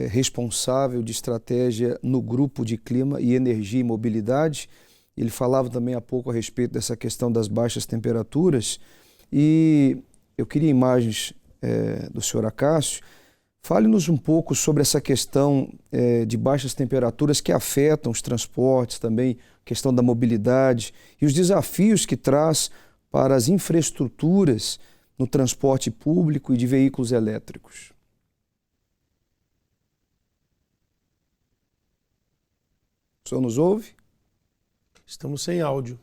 responsável de estratégia no grupo de clima e energia e mobilidade. Ele falava também há pouco a respeito dessa questão das baixas temperaturas, e eu queria imagens do senhor Acácio. Fale-nos um pouco sobre essa questão de baixas temperaturas que afetam os transportes também, questão da mobilidade e os desafios que traz para as infraestruturas no transporte público e de veículos elétricos. O senhor nos ouve? Estamos sem áudio.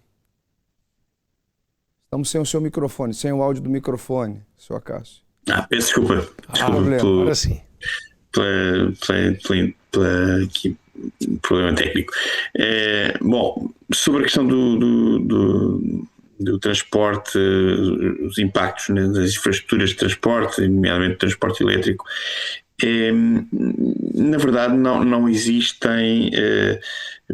Estamos sem o seu microfone, sem o áudio do microfone, senhor Acácio. Peço desculpa. Agora sim. Aqui, problema técnico. Bom, sobre a questão do transporte, os impactos nas infraestruturas de transporte, nomeadamente do transporte elétrico, na verdade não existem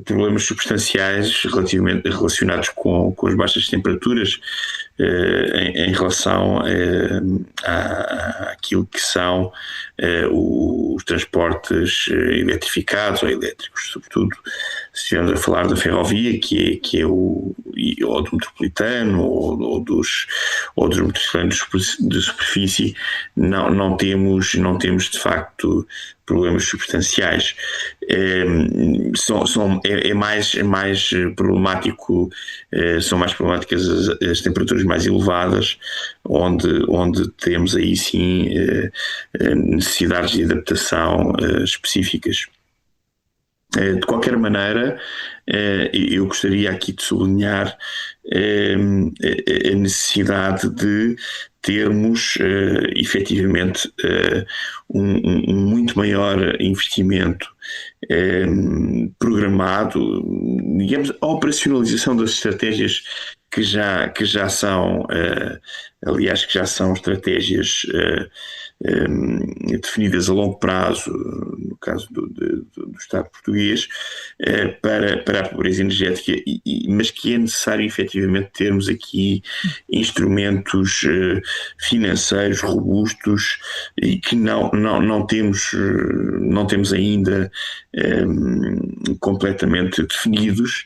problemas substanciais relacionados com as baixas temperaturas em relação àquilo que são os transportes eletrificados ou elétricos, sobretudo se estivermos a falar da ferrovia, que é ou do metropolitano ou dos metropolitanos de superfície, não temos de facto problemas substanciais. É mais problemático, são mais problemáticas as temperaturas mais elevadas, onde temos aí sim necessidades de adaptação específicas. De qualquer maneira, eu gostaria aqui de sublinhar a necessidade de termos efetivamente um muito maior investimento programado, digamos, a operacionalização das estratégias que já são, aliás, que já são estratégias definidas a longo prazo, no caso do Estado português, para a pobreza energética, mas que é necessário efetivamente termos aqui instrumentos financeiros robustos e que não temos ainda completamente definidos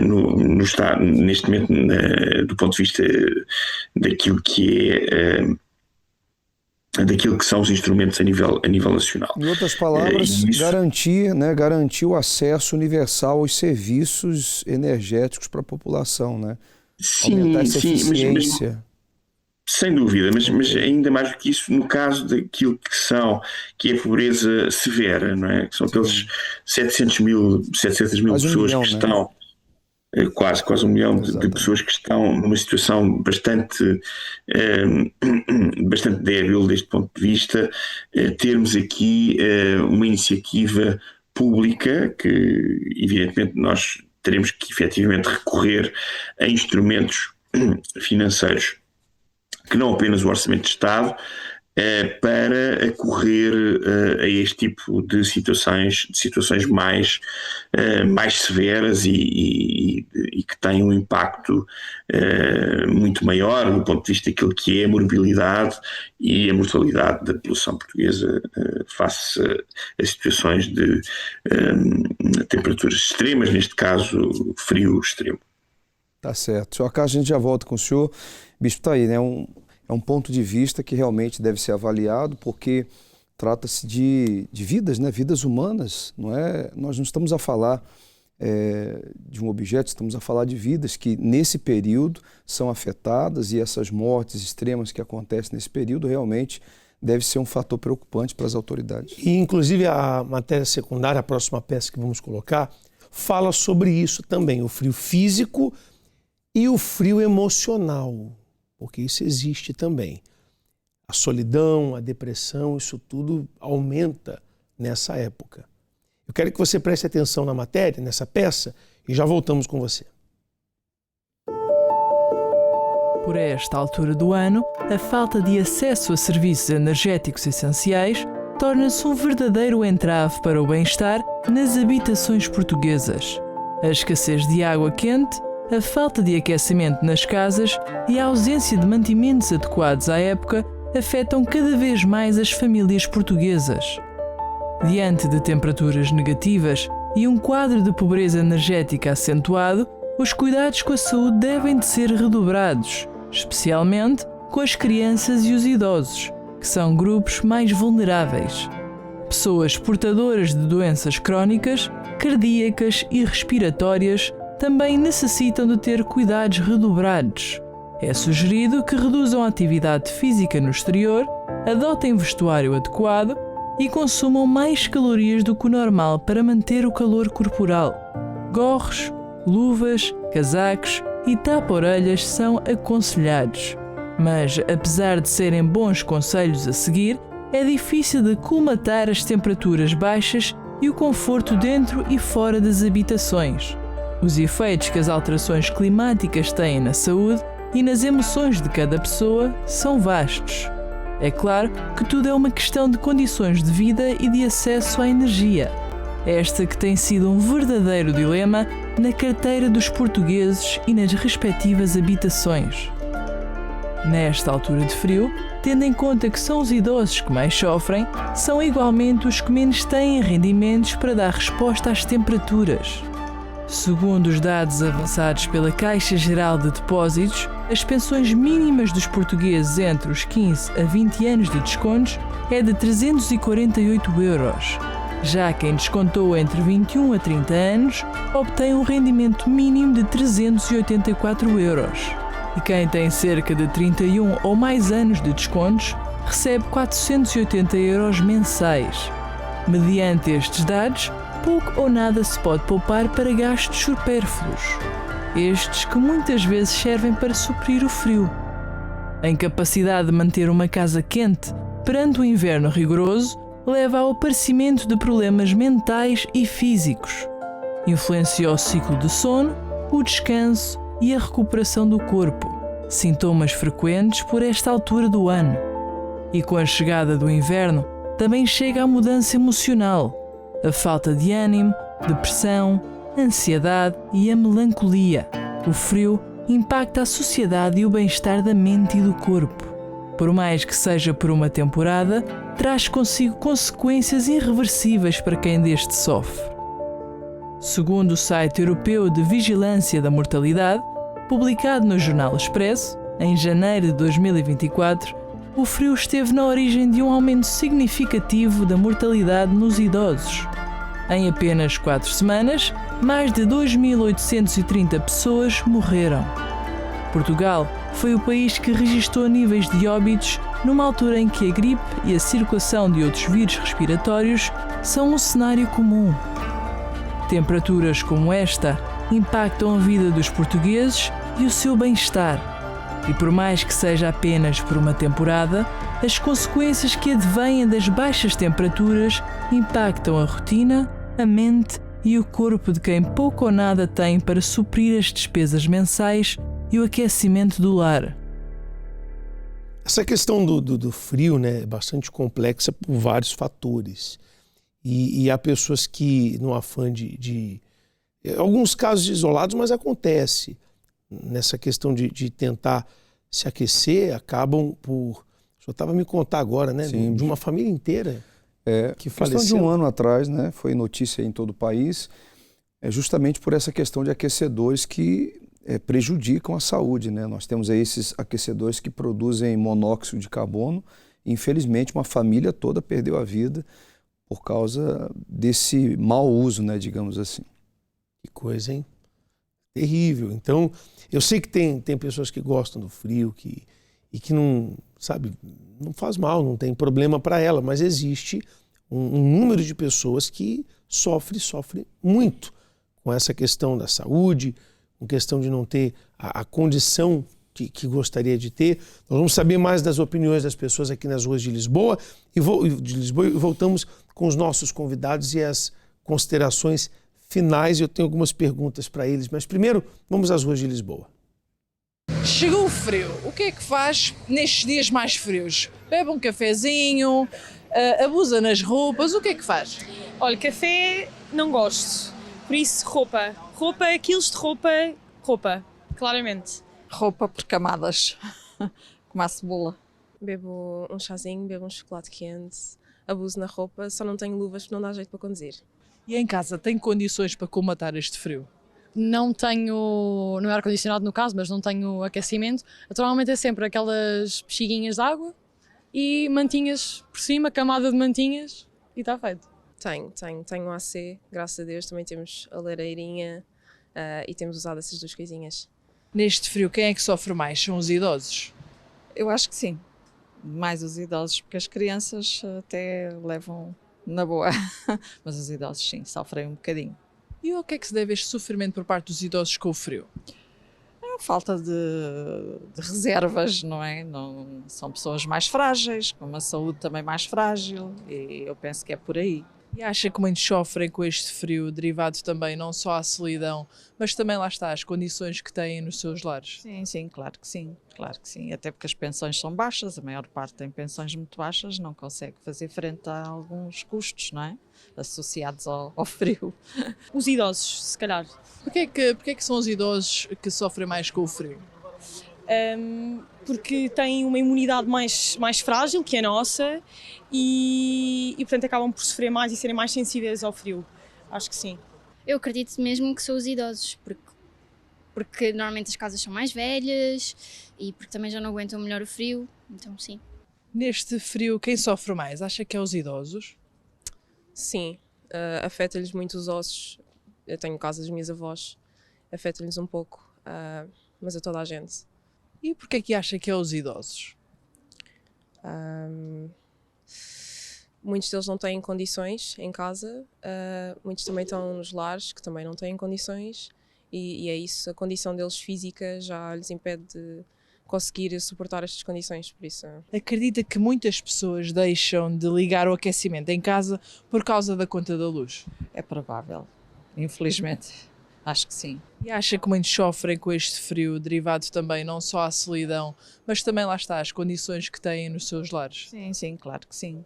no Estado, neste momento, do ponto de vista daquilo que são os instrumentos a nível nacional. Em outras palavras, garantir o acesso universal aos serviços energéticos para a população, né? Aumentar essa eficiência. Sem dúvida, mas ainda mais do que isso, no caso daquilo que é a pobreza severa, não é? Que são aqueles 700 mil pessoas que estão, quase 1 milhão de pessoas que estão numa situação bastante débil deste ponto de vista, termos aqui uma iniciativa pública que, evidentemente, nós teremos que efetivamente recorrer a instrumentos financeiros que não apenas o Orçamento de Estado, para acorrer a este tipo de situações mais severas e que têm um impacto muito maior do ponto de vista daquilo que é a morbilidade e a mortalidade da população portuguesa face a situações de temperaturas extremas, neste caso frio extremo. Tá certo. Só que a gente já volta com o senhor. Bispo, tá aí, né? É um ponto de vista que realmente deve ser avaliado, porque trata-se de vidas, né? Vidas humanas, não é? Nós não estamos a falar de um objeto, estamos a falar de vidas que nesse período são afetadas, e essas mortes extremas que acontecem nesse período realmente deve ser um fator preocupante para as autoridades. E inclusive a matéria secundária, a próxima peça que vamos colocar, fala sobre isso também, o frio físico e o frio emocional, porque isso existe também. A solidão, a depressão, isso tudo aumenta nessa época. Eu quero que você preste atenção na matéria, nessa peça, e já voltamos com você. Por esta altura do ano, a falta de acesso a serviços energéticos essenciais torna-se um verdadeiro entrave para o bem-estar nas habitações portuguesas. A escassez de água quente, a falta de aquecimento nas casas e a ausência de mantimentos adequados à época afetam cada vez mais as famílias portuguesas. Diante de temperaturas negativas e um quadro de pobreza energética acentuado, os cuidados com a saúde devem de ser redobrados, especialmente com as crianças e os idosos, que são grupos mais vulneráveis. Pessoas portadoras de doenças crónicas, cardíacas e respiratórias também necessitam de ter cuidados redobrados. É sugerido que reduzam a atividade física no exterior, adotem vestuário adequado e consumam mais calorias do que o normal para manter o calor corporal. Gorros, luvas, casacos e tapa-orelhas são aconselhados. Mas, apesar de serem bons conselhos a seguir, é difícil de colmatar as temperaturas baixas e o conforto dentro e fora das habitações. Os efeitos que as alterações climáticas têm na saúde e nas emoções de cada pessoa são vastos. É claro que tudo é uma questão de condições de vida e de acesso à energia. Esta que tem sido um verdadeiro dilema na carteira dos portugueses e nas respectivas habitações. Nesta altura de frio, tendo em conta que são os idosos que mais sofrem, são igualmente os que menos têm rendimentos para dar resposta às temperaturas. Segundo os dados avançados pela Caixa Geral de Depósitos, as pensões mínimas dos portugueses entre os 15 a 20 anos de descontos é de 348 €. Já quem descontou entre 21 a 30 anos obtém um rendimento mínimo de 384 €. E quem tem cerca de 31 ou mais anos de descontos recebe 480 € mensais. Mediante estes dados, pouco ou nada se pode poupar para gastos supérfluos. Estes que muitas vezes servem para suprir o frio. A incapacidade de manter uma casa quente perante o inverno rigoroso leva ao aparecimento de problemas mentais e físicos. Influencia o ciclo de sono, o descanso e a recuperação do corpo, sintomas frequentes por esta altura do ano. E com a chegada do inverno, também chega a mudança emocional, a falta de ânimo, depressão, ansiedade e a melancolia. O frio impacta a sociedade e o bem-estar da mente e do corpo. Por mais que seja por uma temporada, traz consigo consequências irreversíveis para quem deste sofre. Segundo o site europeu de Vigilância da Mortalidade, publicado no Jornal Expresso, em janeiro de 2024, o frio esteve na origem de um aumento significativo da mortalidade nos idosos. Em apenas 4 semanas, mais de 2.830 pessoas morreram. Portugal foi o país que registrou níveis de óbitos numa altura em que a gripe e a circulação de outros vírus respiratórios são um cenário comum. Temperaturas como esta impactam a vida dos portugueses e o seu bem-estar. E por mais que seja apenas por uma temporada, as consequências que advêm das baixas temperaturas impactam a rotina, a mente e o corpo de quem pouco ou nada tem para suprir as despesas mensais e o aquecimento do lar. Essa questão do frio, né, é bastante complexa por vários fatores. E há pessoas que, no afã de alguns casos isolados, mas acontece, nessa questão de tentar se aquecer, acabam por... O senhor estava me contar agora, né? Sim. De uma família inteira que faleceu. Questão de um ano atrás, né? Foi notícia em todo o país, justamente por essa questão de aquecedores que prejudicam a saúde, né? Nós temos aí esses aquecedores que produzem monóxido de carbono. Infelizmente, uma família toda perdeu a vida por causa desse mau uso, né? Digamos assim. Que coisa, hein? Terrível. Então, eu sei que tem pessoas que gostam do frio e que não, sabe, não faz mal, não tem problema para ela, mas existe um número de pessoas que sofre muito com essa questão da saúde, com questão de não ter a condição que gostaria de ter. Nós vamos saber mais das opiniões das pessoas aqui nas ruas de Lisboa e voltamos com os nossos convidados e as considerações finais. Eu tenho algumas perguntas para eles, mas primeiro vamos às ruas de Lisboa. Chegou o frio. O que é que faz nestes dias mais frios? Bebe um cafezinho, abusa nas roupas, o que é que faz? Olha, café não gosto, por isso roupa, quilos de roupa, claramente. Roupa por camadas, como a cebola. Bebo um chazinho, bebo um chocolate quente, abuso na roupa, só não tenho luvas porque não dá jeito para conduzir. E em casa tem condições para combater este frio? Não tenho, não é ar-condicionado no caso, mas não tenho aquecimento. Naturalmente é sempre aquelas bexiguinhas de água e mantinhas por cima, camada de mantinhas e está feito. Tenho um AC, graças a Deus, também temos a lareirinha e temos usado essas duas coisinhas. Neste frio, quem é que sofre mais? São os idosos? Eu acho que sim, mais os idosos, porque as crianças até levam na boa, mas os idosos sim, sofrem um bocadinho. E ao que é que se deve este sofrimento por parte dos idosos com o frio? A falta de reservas, não é? Não, são pessoas mais frágeis, com uma saúde também mais frágil, e eu penso que é por aí. E acha que muitos sofrem com este frio, derivado também não só à solidão, mas também lá está, as condições que têm nos seus lares? Sim, claro que sim, até porque as pensões são baixas, a maior parte tem pensões muito baixas, não consegue fazer frente a alguns custos, não é? Associados ao frio. Os idosos, se calhar. Porquê é que são os idosos que sofrem mais com o frio? Porque têm uma imunidade mais frágil que a nossa e portanto acabam por sofrer mais e serem mais sensíveis ao frio. Acho que sim. Eu acredito mesmo que são os idosos, porque normalmente as casas são mais velhas e porque também já não aguentam melhor o frio, então sim. Neste frio, quem sofre mais? Acha que é os idosos? Sim, afeta-lhes muito os ossos. Eu tenho casa das minhas avós, afeta-lhes um pouco, mas a toda a gente. E porquê é que acha que é os idosos? Muitos deles não têm condições em casa, muitos também estão nos lares que também não têm condições e é isso, a condição deles física já lhes impede de conseguir suportar estas condições, por isso... Acredita que muitas pessoas deixam de ligar o aquecimento em casa por causa da conta da luz? É provável, infelizmente. Acho que sim. E acha que muitos sofrem com este frio, derivado também não só à solidão, mas também lá está, as condições que têm nos seus lares? Sim, claro que sim,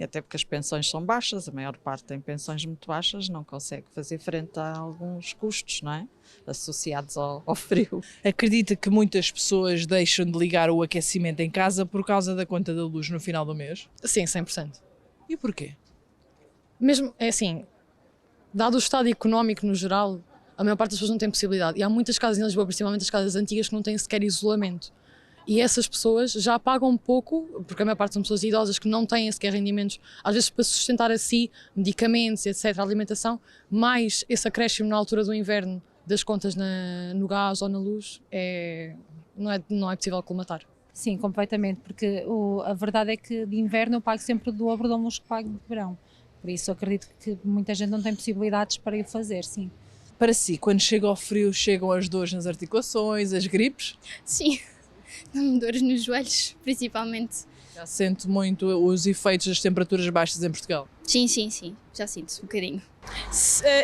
até porque as pensões são baixas, a maior parte tem pensões muito baixas, não consegue fazer frente a alguns custos, não é? Associados ao frio. Acredita que muitas pessoas deixam de ligar o aquecimento em casa por causa da conta da luz no final do mês? Sim, 100%. E porquê? Mesmo, é assim, dado o estado económico no geral, a maior parte das pessoas não tem possibilidade. E há muitas casas em Lisboa, principalmente as casas antigas, que não têm sequer isolamento. E essas pessoas já pagam um pouco, porque a maior parte são pessoas idosas que não têm sequer rendimentos, às vezes para sustentar a si, medicamentos, etc., alimentação, mais esse acréscimo na altura do inverno das contas no gás ou na luz, não é possível colmatar. Sim, completamente, porque a verdade é que de inverno eu pago sempre o dobro do que pago de verão. Por isso acredito que muita gente não tem possibilidades para o fazer, sim. Para si, quando chega ao frio, chegam as dores nas articulações, as gripes? Sim, dão-me dores nos joelhos, principalmente. Já sente muito os efeitos das temperaturas baixas em Portugal? Sim, já sinto um bocadinho.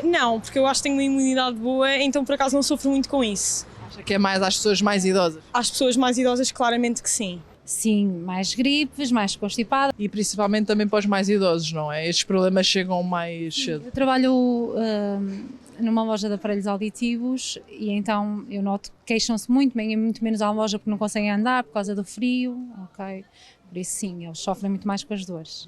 Não, porque eu acho que tenho uma imunidade boa, então por acaso não sofro muito com isso. Acha que é mais às pessoas mais idosas? Às pessoas mais idosas, claramente que sim. Sim, mais gripes, mais constipada. E principalmente também para os mais idosos, não é? Estes problemas chegam mais cedo. Eu trabalho numa loja de aparelhos auditivos e então eu noto que queixam-se muito menos à loja porque não conseguem andar por causa do frio, ok? Por isso sim, eles sofrem muito mais com as dores.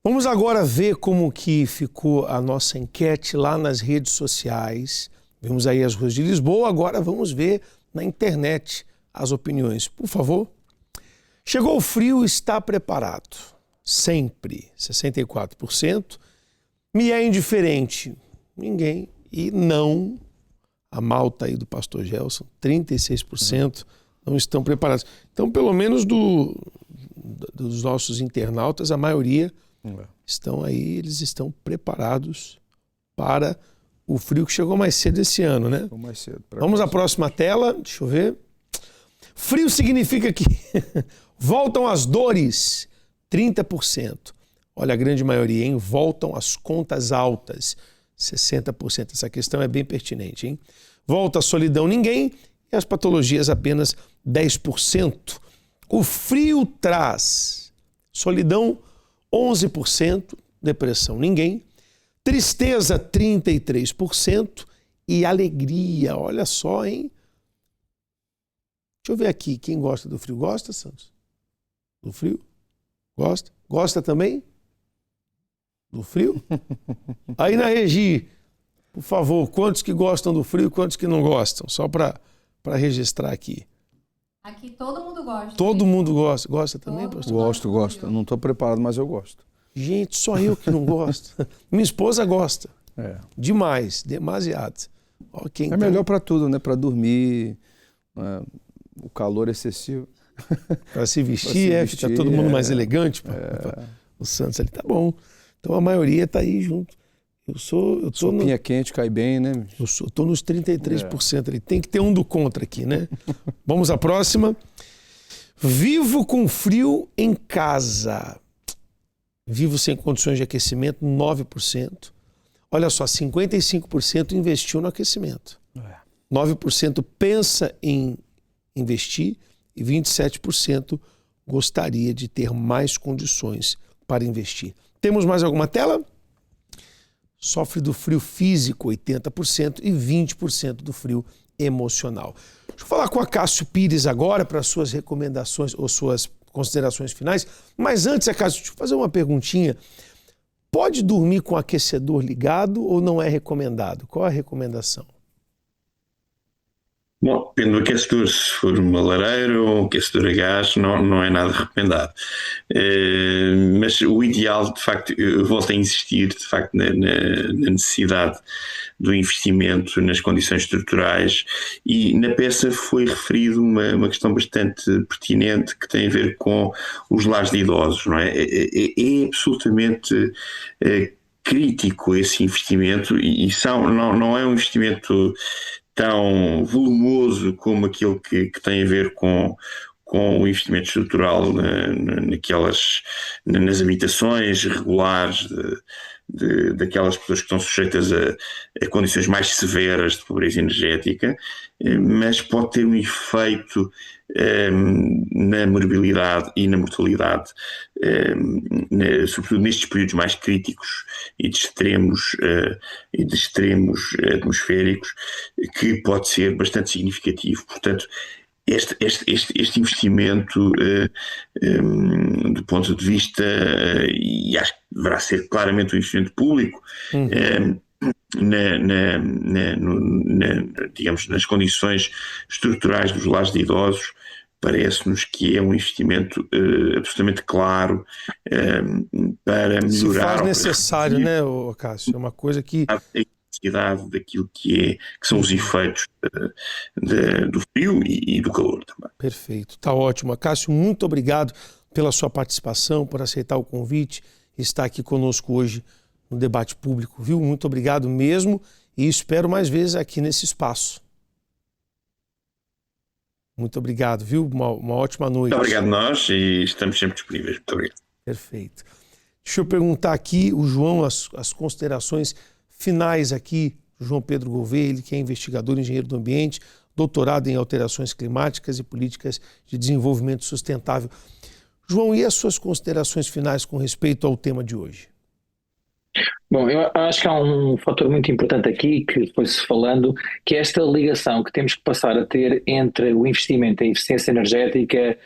Vamos agora ver como que ficou a nossa enquete lá nas redes sociais. Vimos aí as ruas de Lisboa, agora vamos ver na internet as opiniões. Por favor. Chegou o frio, está preparado. Sempre, 64%. Me é indiferente. Ninguém. E não, a malta aí do pastor Gelson, 36% não estão preparados. Então, pelo menos dos nossos internautas, a maioria estão aí, eles estão preparados para o frio que chegou mais cedo esse ano, né? Mais cedo. Vamos à próxima tela, deixa eu ver. Frio significa que voltam as dores, 30%. Olha, a grande maioria, hein? Voltam as contas altas, 60%. Essa questão é bem pertinente, hein? Volta a solidão, ninguém, e as patologias, apenas 10%. O frio traz solidão, 11%, depressão, ninguém, tristeza, 33% e alegria, olha só, hein? Deixa eu ver aqui, quem gosta do frio? Gosta, Santos? Do frio? Gosta? Gosta também? Do frio? Aí na Regi, por favor, quantos que gostam do frio e quantos que não gostam? Só para registrar aqui. Aqui todo mundo gosta. Todo mundo gosta. Gosta também, pastor? Gosto. Não estou preparado, mas eu gosto. Gente, só eu que não gosto. Minha esposa gosta. É. Demais, demasiado. Okay, então... É melhor para tudo, né? Para dormir, o calor excessivo. Para se vestir, fica todo mundo mais elegante. O Santos ali tá bom. Então a maioria tá aí junto. Sopinha quente cai bem, né? Eu tô nos 33% ali. Tem que ter um do contra aqui, né? Vamos à próxima. Vivo com frio em casa. Vivo sem condições de aquecimento, 9%. Olha só, 55% investiu no aquecimento. 9% pensa em investir e 27% gostaria de ter mais condições para investir. Temos mais alguma tela? Sofre do frio físico, 80%, e 20% do frio emocional. Deixa eu falar com a Cássio Pires agora para suas recomendações ou suas considerações finais. Mas antes, Cássio, deixa eu fazer uma perguntinha. Pode dormir com o aquecedor ligado ou não é recomendado? Qual a recomendação? Bom, depende do aquecedor. Se for uma lareira ou um aquecedor a gás, não é nada recomendado. Mas o ideal, de facto, eu volto a insistir, de facto, na necessidade do investimento nas condições estruturais, e na peça foi referido uma questão bastante pertinente que tem a ver com os lares de idosos, não é? É absolutamente crítico esse investimento, e não é um investimento tão volumoso como aquele que tem a ver com o investimento estrutural nas habitações regulares daquelas pessoas que estão sujeitas a condições mais severas de pobreza energética, mas pode ter um efeito na morbilidade e na mortalidade, sobretudo nestes períodos mais críticos e de extremos atmosféricos, que pode ser bastante significativo. Portanto, este investimento, do ponto de vista, e acho que deverá ser claramente um investimento público, digamos, nas condições estruturais dos lares de idosos, parece-nos que é um investimento absolutamente claro para melhorar... Se faz necessário, né, Cássio? É uma coisa que... daquilo que são os efeitos do frio e do calor também. Perfeito, está ótimo. Cássio, muito obrigado pela sua participação, por aceitar o convite e estar aqui conosco hoje no debate público, viu? Muito obrigado mesmo e espero mais vezes aqui nesse espaço. Muito obrigado, viu? Uma ótima noite. Muito obrigado nós e estamos sempre disponíveis. Muito obrigado. Perfeito. Deixa eu perguntar aqui, o João, as considerações finais aqui, João Pedro Gouveia, ele que é investigador, engenheiro do ambiente, doutorado em alterações climáticas e políticas de desenvolvimento sustentável. João, e as suas considerações finais com respeito ao tema de hoje? Bom, eu acho que há um fator muito importante aqui, que foi-se falando, que é esta ligação que temos que passar a ter entre o investimento em eficiência energética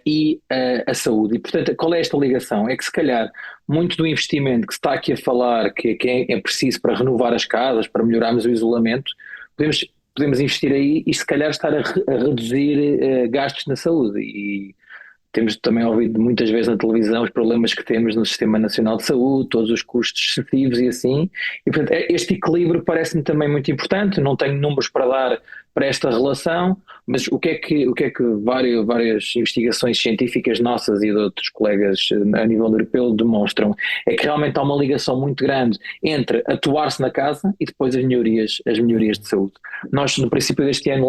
e a saúde. E, portanto, qual é esta ligação? É que, se calhar, muito do investimento que se está aqui a falar, que é preciso para renovar as casas, para melhorarmos o isolamento, podemos investir aí e, se calhar, estar a reduzir gastos na saúde. E temos também ouvido muitas vezes na televisão os problemas que temos no Sistema Nacional de Saúde, todos os custos excessivos e assim. E, portanto, este equilíbrio parece-me também muito importante. Não tenho números para dar para esta relação, mas o que é que várias investigações científicas nossas e de outros colegas a nível europeu demonstram? É que realmente há uma ligação muito grande entre atuar-se na casa e depois as melhorias de saúde. Nós, no princípio deste ano,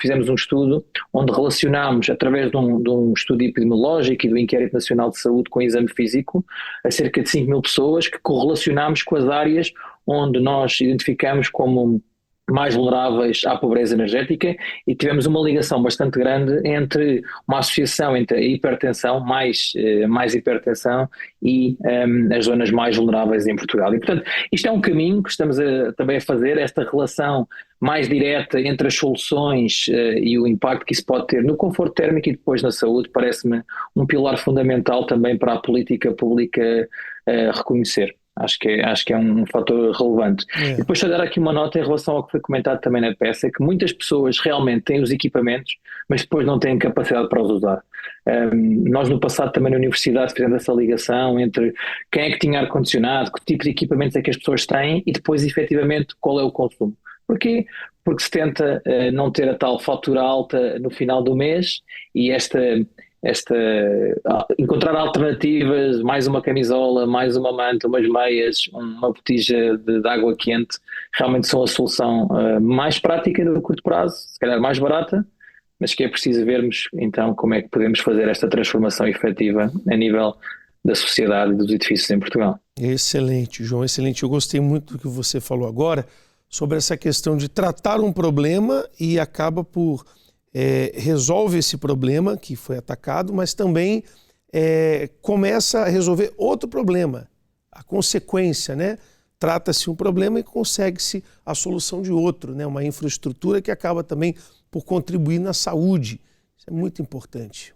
fizemos um estudo onde relacionámos, através de um estudo epidemiológico e do Inquérito Nacional de Saúde com exame físico, a cerca de 5.000 pessoas que correlacionámos com as áreas onde nós identificamos como mais vulneráveis à pobreza energética, e tivemos uma ligação bastante grande entre uma associação entre a hipertensão, mais hipertensão e as zonas mais vulneráveis em Portugal. E, portanto, isto é um caminho que estamos também a fazer, esta relação mais direta entre as soluções e o impacto que isso pode ter no conforto térmico e depois na saúde, parece-me um pilar fundamental também para a política pública reconhecer. Acho que é um fator relevante. E depois só dar aqui uma nota em relação ao que foi comentado também na peça, que muitas pessoas realmente têm os equipamentos, mas depois não têm capacidade para os usar. Nós no passado também na universidade fizemos essa ligação entre quem é que tinha ar-condicionado, que tipo de equipamentos é que as pessoas têm e depois efetivamente qual é o consumo. Porquê? Porque se tenta não ter a tal fatura alta no final do mês e encontrar alternativas, mais uma camisola, mais uma manta, umas meias, uma botija de água quente, realmente são a solução mais prática no curto prazo, se calhar mais barata, mas que é preciso vermos então como é que podemos fazer esta transformação efetiva a nível da sociedade e dos edifícios em Portugal. Excelente, João, excelente. Eu gostei muito do que você falou agora sobre essa questão de tratar um problema e acaba por resolve esse problema que foi atacado, mas também começa a resolver outro problema, a consequência, né? Trata-se um problema e consegue-se a solução de outro, né? Uma infraestrutura que acaba também por contribuir na saúde. Isso é muito importante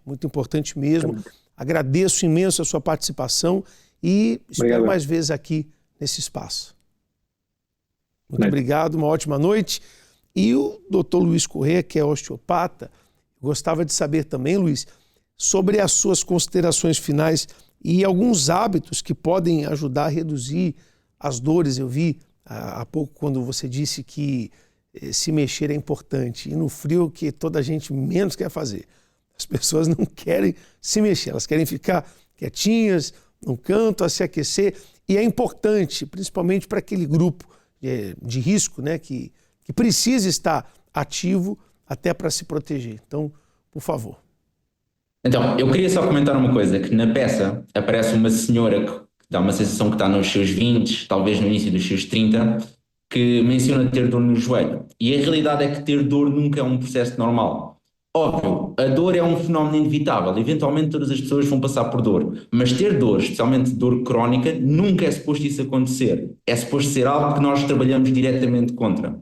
mesmo. Agradeço imenso a sua participação e espero mais vezes aqui nesse espaço. Muito obrigado, uma ótima noite. E o Dr. Luiz Corrêa, que é osteopata, gostava de saber também, Luiz, sobre as suas considerações finais e alguns hábitos que podem ajudar a reduzir as dores. Eu vi há pouco quando você disse que se mexer é importante e no frio que toda a gente menos quer fazer. As pessoas não querem se mexer, elas querem ficar quietinhas, num canto, a se aquecer, e é importante, principalmente para aquele grupo de risco, né, que precisa estar ativo até para se proteger. Então, por favor. Então, eu queria só comentar uma coisa, que na peça aparece uma senhora que dá uma sensação que está nos seus 20, talvez no início dos seus 30, que menciona ter dor no joelho. E a realidade é que ter dor nunca é um processo normal. Óbvio, a dor é um fenómeno inevitável, eventualmente todas as pessoas vão passar por dor, mas ter dor, especialmente dor crónica, nunca é suposto isso acontecer. É suposto ser algo que nós trabalhamos diretamente contra.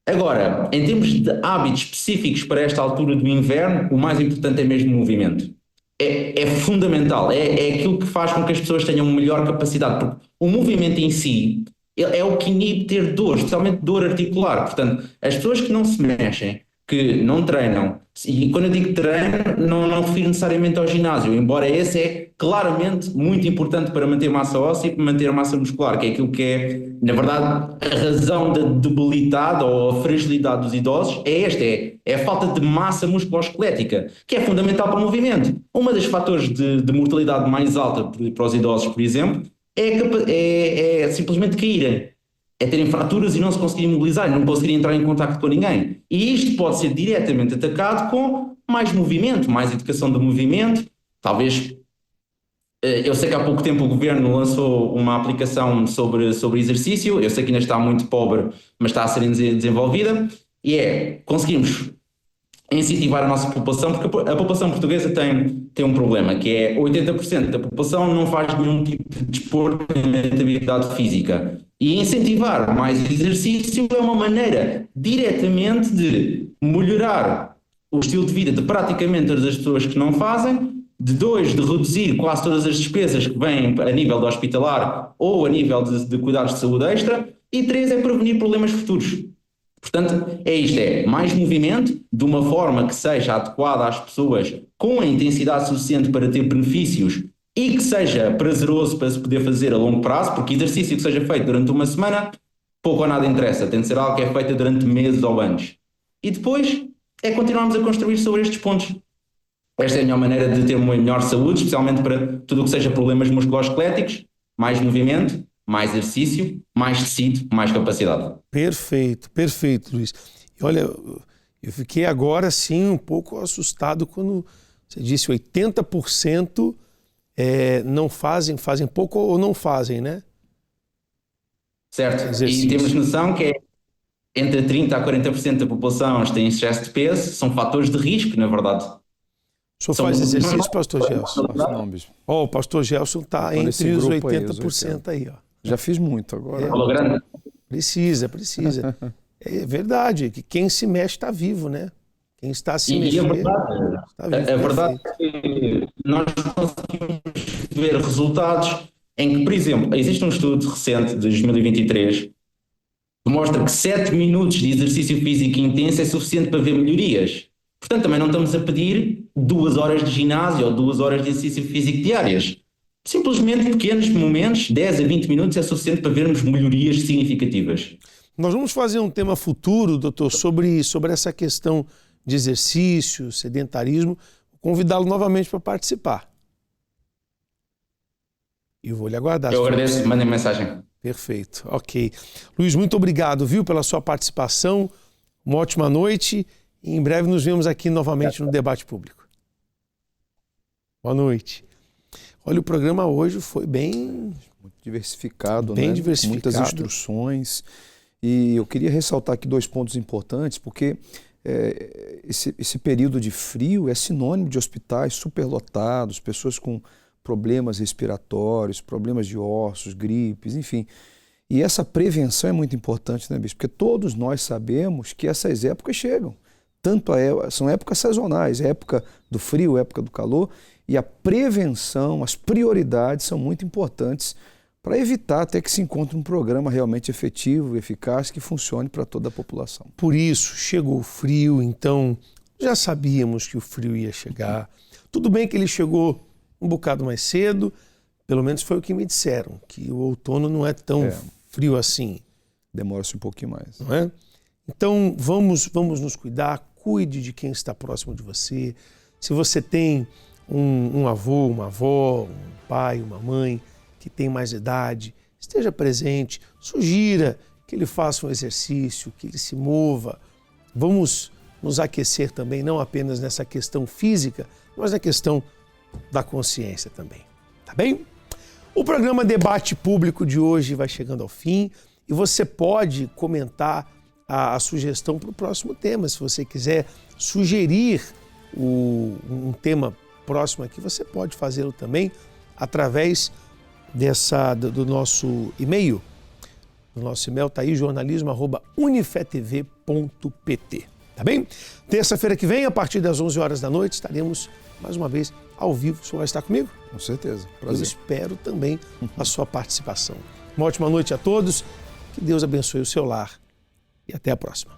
Agora, em termos de hábitos específicos para esta altura do inverno, o mais importante é mesmo o movimento. É fundamental, é aquilo que faz com que as pessoas tenham melhor capacidade, porque o movimento em si é o que inibe ter dor, especialmente dor articular. Portanto, as pessoas que não se mexem, que não treinam, e quando eu digo treino, não refiro necessariamente ao ginásio, embora esse é claramente muito importante para manter massa óssea e para manter a massa muscular, que é aquilo que é, na verdade, a razão da debilidade ou a fragilidade dos idosos é a falta de massa musculoesquelética, que é fundamental para o movimento. Um dos fatores de mortalidade mais alta para os idosos, por exemplo, é simplesmente caírem. É terem fraturas e não se conseguirem mobilizar, e não conseguirem entrar em contacto com ninguém. E isto pode ser diretamente atacado com mais movimento, mais educação do movimento. Talvez, eu sei que há pouco tempo o Governo lançou uma aplicação sobre exercício, eu sei que ainda está muito pobre, mas está a ser desenvolvida, e conseguirmos incentivar a nossa população, porque a população portuguesa tem um problema, que é 80% da população não faz nenhum tipo de desporto nem atividade física. E incentivar mais exercício é uma maneira diretamente de melhorar o estilo de vida de praticamente todas as pessoas que não fazem, de reduzir quase todas as despesas que vêm a nível do hospitalar ou a nível de cuidados de saúde extra, e 3 é prevenir problemas futuros. Portanto, é mais movimento, de uma forma que seja adequada às pessoas, com a intensidade suficiente para ter benefícios e que seja prazeroso para se poder fazer a longo prazo, porque exercício que seja feito durante uma semana, pouco ou nada interessa, tem de ser algo que é feito durante meses ou anos. e depois é continuarmos a construir sobre estes pontos. Esta é a melhor maneira de ter uma melhor saúde, especialmente para tudo o que seja problemas musculoesqueléticos, mais movimento, mais exercício, mais tecido, mais capacidade. Perfeito, perfeito, Luiz. E olha, eu fiquei agora sim um pouco assustado quando você disse 80% não fazem pouco ou não fazem, né? Certo, Exercício. E temos noção que entre 30% a 40% da população tem excesso de peso, são fatores de risco, na verdade. O senhor faz exercício, pastor Gelson? Não, bispo. O pastor Gelson está entre os 80% aí, ó. Já fiz muito agora. Precisa. É verdade, que quem se mexe está vivo, né? Quem está se mexendo está vivo. É verdade que nós conseguimos ver resultados em que, por exemplo, existe um estudo recente de 2023 que mostra que 7 minutos de exercício físico intenso é suficiente para ver melhorias. Portanto, também não estamos a pedir 2 horas de ginásio ou 2 horas de exercício físico diárias. Simplesmente pequenos momentos, 10 a 20 minutos, é suficiente para vermos melhorias significativas. Nós vamos fazer um tema futuro, doutor, sobre essa questão de exercício, sedentarismo. Vou convidá-lo novamente para participar. E vou lhe aguardar. Eu agradeço, mandem mensagem. Perfeito, ok. Luiz, muito obrigado, viu, pela sua participação. Uma ótima noite e em breve nos vemos aqui novamente no Debate Público. Boa noite. Olha, o programa hoje foi bem diversificado, bem né? diversificado. Muitas instruções. E eu queria ressaltar aqui 2 pontos importantes, porque esse período de frio é sinônimo de hospitais superlotados, pessoas com problemas respiratórios, problemas de ossos, gripes, enfim. E essa prevenção é muito importante, né, bispo? Porque todos nós sabemos que essas épocas chegam. São épocas sazonais, época do frio, época do calor, e a prevenção, as prioridades são muito importantes para evitar até que se encontre um programa realmente efetivo, eficaz, que funcione para toda a população. Por isso, chegou o frio, então já sabíamos que o frio ia chegar. Tudo bem que ele chegou um bocado mais cedo, pelo menos foi o que me disseram, que o outono não é tão frio assim. Demora-se um pouquinho mais. Não é? Então, vamos nos cuidar, cuide de quem está próximo de você. Se você tem um avô, uma avó, um pai, uma mãe que tem mais idade, esteja presente, sugira que ele faça um exercício, que ele se mova. Vamos nos aquecer também, não apenas nessa questão física, mas na questão da consciência também. Tá bem? O programa Debate Público de hoje vai chegando ao fim e você pode comentar a sugestão para o próximo tema. Se você quiser sugerir um tema próximo aqui, você pode fazê-lo também através do nosso e-mail. O nosso e-mail está aí, jornalismo@unifetv.pt. Tá bem? Terça-feira que vem, a partir das 11 horas da noite, estaremos mais uma vez ao vivo. O senhor vai estar comigo? Com certeza. Prazer. Eu espero também a sua participação. Uma ótima noite a todos. Que Deus abençoe o seu lar e até a próxima.